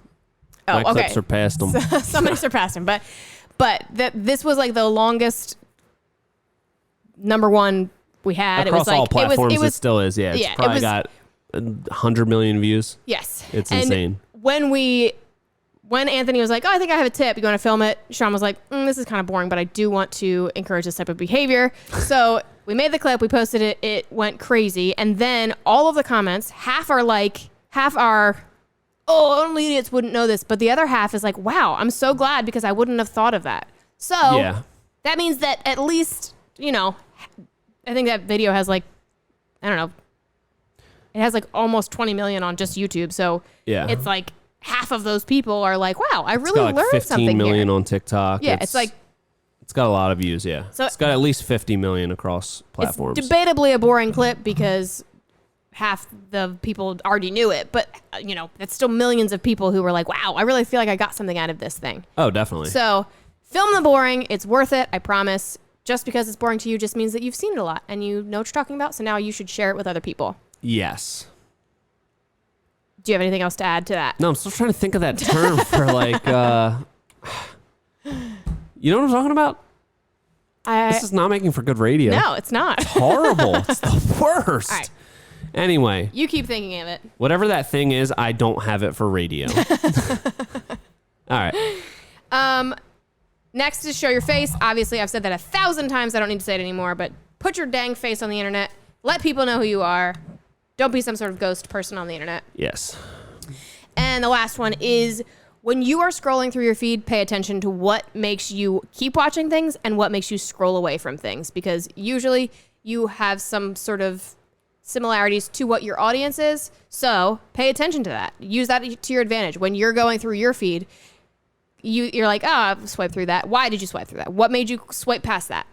Oh, My okay. clip surpassed them. Somebody surpassed him. But this was like the longest number one we had. Across it was like all platforms, it still is. Yeah, yeah, it's probably got 100 million views. Yes. It's insane. When Anthony was like, oh, I think I have a tip. You want to film it? Sean was like, this is kind of boring, but I do want to encourage this type of behavior. So we made the clip. We posted it. It went crazy. And then all of the comments, half are, oh, only idiots wouldn't know this. But the other half is like, wow, I'm so glad because I wouldn't have thought of that. So that means that at least, I think that video has like, I don't know. It has like almost 20 million on just YouTube. So it's like, half of those people are like, wow, I really learned something 15 million here. on TikTok. Yeah, it's like... It's got a lot of views, yeah. So it's got at least 50 million across platforms. It's debatably a boring clip because half the people already knew it. But, that's still millions of people who were like, wow, I really feel like I got something out of this thing. Oh, definitely. So film the boring. It's worth it, I promise. Just because it's boring to you just means that you've seen it a lot and you know what you're talking about. So now you should share it with other people. Yes. Do you have anything else to add to that? No, I'm still trying to think of that term for like, you know what I'm talking about? This is not making for good radio. No, it's not. It's horrible. It's the worst. All right. Anyway. You keep thinking of it. Whatever that thing is, I don't have it for radio. All right. Next is show your face. Obviously, I've said that 1,000 times. I don't need to say it anymore, but put your dang face on the internet. Let people know who you are. Don't be some sort of ghost person on the internet. Yes. And the last one is when you are scrolling through your feed, pay attention to what makes you keep watching things and what makes you scroll away from things, because usually you have some sort of similarities to what your audience is. So pay attention to that. Use that to your advantage. When you're going through your feed, you're like, I've swiped through that. Why did you swipe through that? What made you swipe past that?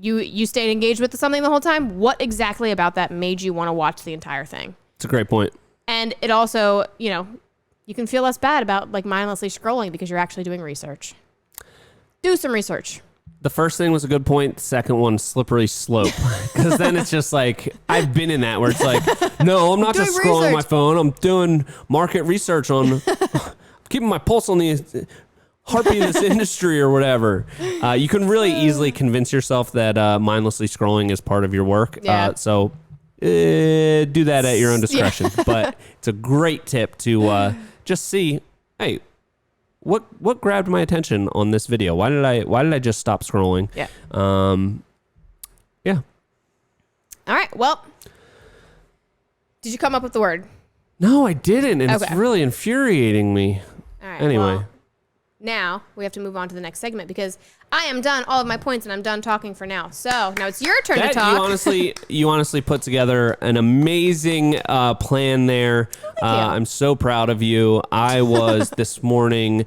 You stayed engaged with something the whole time. What exactly about that made you want to watch the entire thing? It's a great point. And it also, you can feel less bad about like mindlessly scrolling because you're actually doing research. Do some research. The first thing was a good point. The second one, slippery slope. Because then it's just like, I've been in that where it's like, no, I'm not just scrolling my phone. I'm doing market research on, keeping my pulse on the heartbeat of this industry or whatever. You can really easily convince yourself that mindlessly scrolling is part of your work. Yeah. So do that at your own discretion. Yeah. But it's a great tip to just see, hey, what grabbed my attention on this video? Why did I just stop scrolling? Yeah. Yeah. All right. Well, did you come up with the word? No, I didn't, and it's really infuriating me. All right. Anyway. Well, now we have to move on to the next segment because I am done all of my points and I'm done talking for now. So now it's your turn to talk. You honestly put together an amazing plan there. I'm so proud of you. I was this morning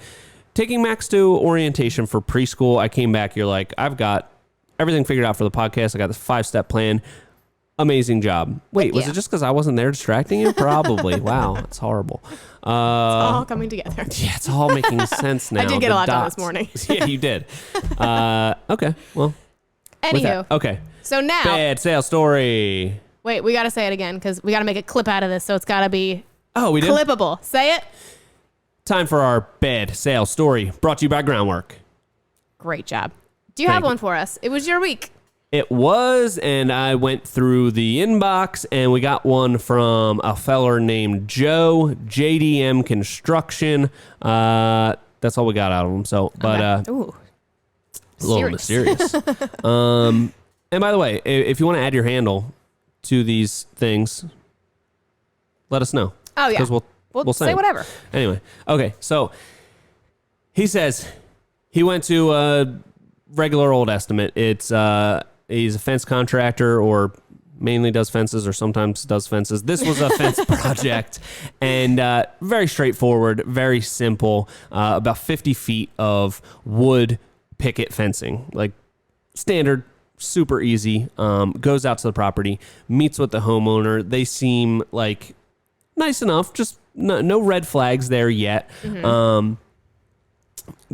taking Max to orientation for preschool. I came back. You're like, I've got everything figured out for the podcast. I got this 5-step plan. Amazing job. Wait, was it just because I wasn't there distracting you? Probably. Wow, that's horrible. It's all coming together. Yeah, it's all making sense now. I did get a lot done this morning. Yeah, you did. Okay, well. Anywho. Okay. So now. Bad sales story. Wait, we got to say it again because we got to make a clip out of this. So it's got to be we do? Clippable. Say it. Time for our bad sales story, brought to you by Groundwork. Great job. Do you have one for us? It was your week. It was, and I went through the inbox, and we got one from a feller named Joe, JDM Construction. That's all we got out of him. So, but Ooh. a little mysterious. And by the way, if you want to add your handle to these things, let us know. Oh yeah, because we'll say whatever. Anyway, okay. So he says he went to a regular old estimate. It's he's a fence contractor, or mainly does fences, or sometimes does fences. This was a fence project, and very straightforward, very simple. About 50 feet of wood picket fencing, like standard, super easy. Goes out to the property, meets with the homeowner. They seem like nice enough, just no red flags there yet. Mm-hmm.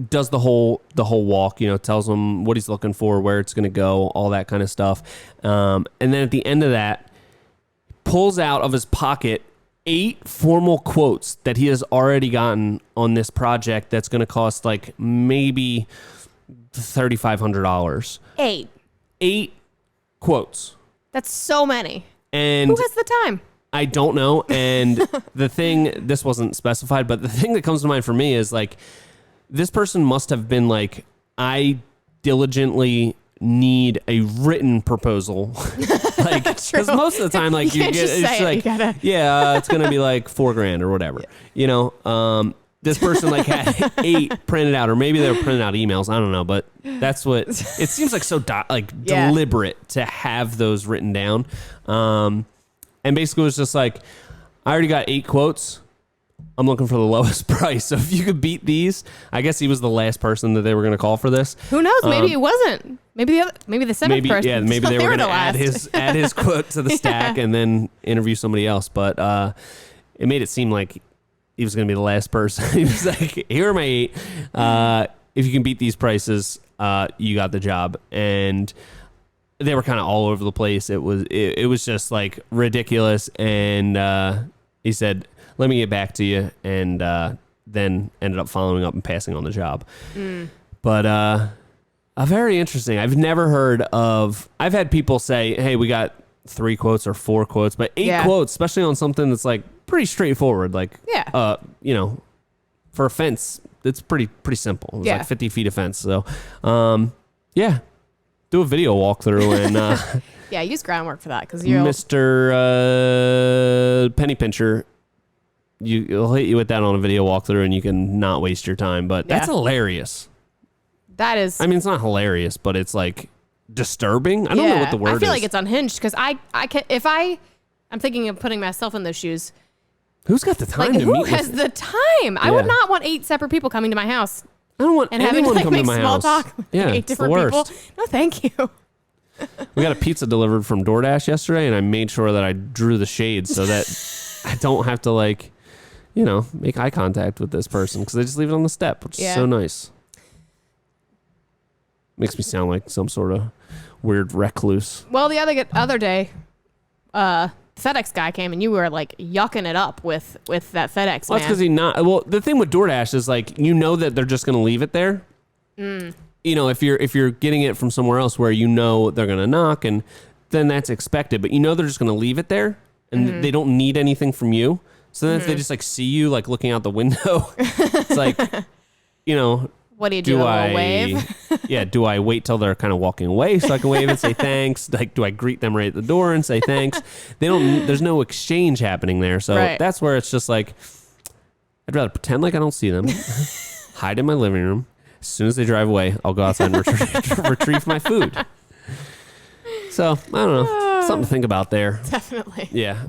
Does the whole walk, tells him what he's looking for, where it's going to go, all that kind of stuff. And then at the end of that, pulls out of his pocket 8 formal quotes that he has already gotten on this project that's going to cost like maybe $3,500. 8 quotes. That's so many. And who has the time? I don't know. And this wasn't specified, but the thing that comes to mind for me is like, this person must have been like, I diligently need a written proposal. Like, because most of the time, like, you get, it's like, it's going to be like $4,000 or whatever, this person like had 8 printed out, or maybe they were printing out emails. I don't know, but that's what it seems like. So deliberate to have those written down. And basically it was just like, I already got 8 quotes. I'm looking for the lowest price. So if you could beat these, I guess he was the last person that they were going to call for this. Who knows? Maybe it wasn't. Maybe the seventh person. Yeah, maybe they were going to add his quote to the stack and then interview somebody else. But it made it seem like he was going to be the last person. He was like, here are my 8. If you can beat these prices, you got the job. And they were kind of all over the place. It was just like ridiculous. And he said, let me get back to you, and then ended up following up and passing on the job. But Very interesting. I've never heard of. I've had people say, "Hey, we got 3 quotes or 4 quotes, but 8 quotes, especially on something that's like pretty straightforward. Like, for a fence, it's pretty simple. It's like 50 feet of fence. So, do a video walkthrough and use groundwork for that because you're Mr. Penny Pincher. He'll hit you with that on a video walkthrough, and you can not waste your time. But that's hilarious. That is. I mean, it's not hilarious, but it's like disturbing. I don't know what the word is. I feel like it's unhinged because I can if I'm thinking of putting myself in those shoes. Who's got the time to meet? Who has the time? I would not want 8 separate people coming to my house. I don't want anyone to come to my house. Talk with 8 different people. No, thank you. We got a pizza delivered from DoorDash yesterday, and I made sure that I drew the shades so that I don't have to make eye contact with this person because they just leave it on the step, which is so nice. Makes me sound like some sort of weird recluse. Well, the other day, FedEx guy came and you were like yucking it up with that FedEx man. That's because the thing with DoorDash is like, that they're just going to leave it there. If you're getting it from somewhere else where they're going to knock, and then that's expected, but they're just going to leave it there and they don't need anything from you. So then if they just like see you like looking out the window, it's like, what do you do? A wave? Do I wait till they're kind of walking away so I can wave and say thanks? Like, do I greet them right at the door and say thanks? There's no exchange happening there. So that's where it's just like, I'd rather pretend like I don't see them, hide in my living room. As soon as they drive away, I'll go outside and retrieve my food. So, I don't know. Something to think about there. Definitely. Yeah.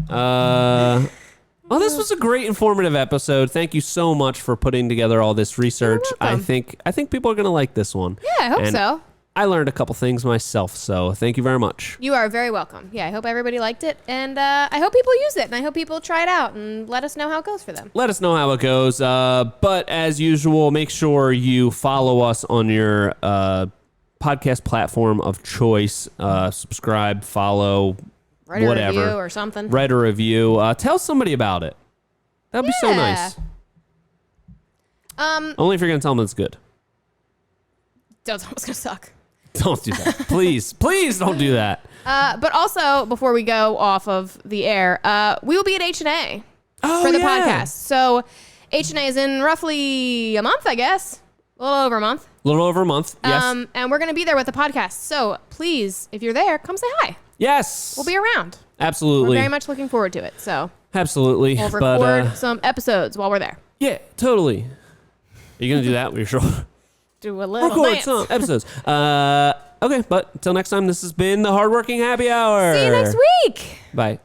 Well, this was a great informative episode. Thank you so much for putting together all this research. I think people are going to like this one. Yeah, I hope so. I learned a couple things myself, so thank you very much. You are very welcome. Yeah, I hope everybody liked it, and I hope people use it, and I hope people try it out, and let us know how it goes for them. Let us know how it goes. But as usual, make sure you follow us on your podcast platform of choice. Subscribe, follow, write a review or something. Write a review. Tell somebody about it. That'd be so nice. Only if you're going to tell them it's good. Don't tell them it's going to suck. Don't do that. Please don't do that. But also, before we go off of the air, we will be at H&A for the podcast. So H&A is in roughly a month, I guess. A little over a month. Yes. And we're going to be there with the podcast. So please, if you're there, come say hi. Yes. We'll be around. Absolutely. We're very much looking forward to it. So absolutely. We'll record some episodes while we're there. Yeah, totally. Are you going to do that with your shoulder? Do a little record dance. some episodes. Okay, but until next time, this has been the Hardworking Happy Hour. See you next week. Bye.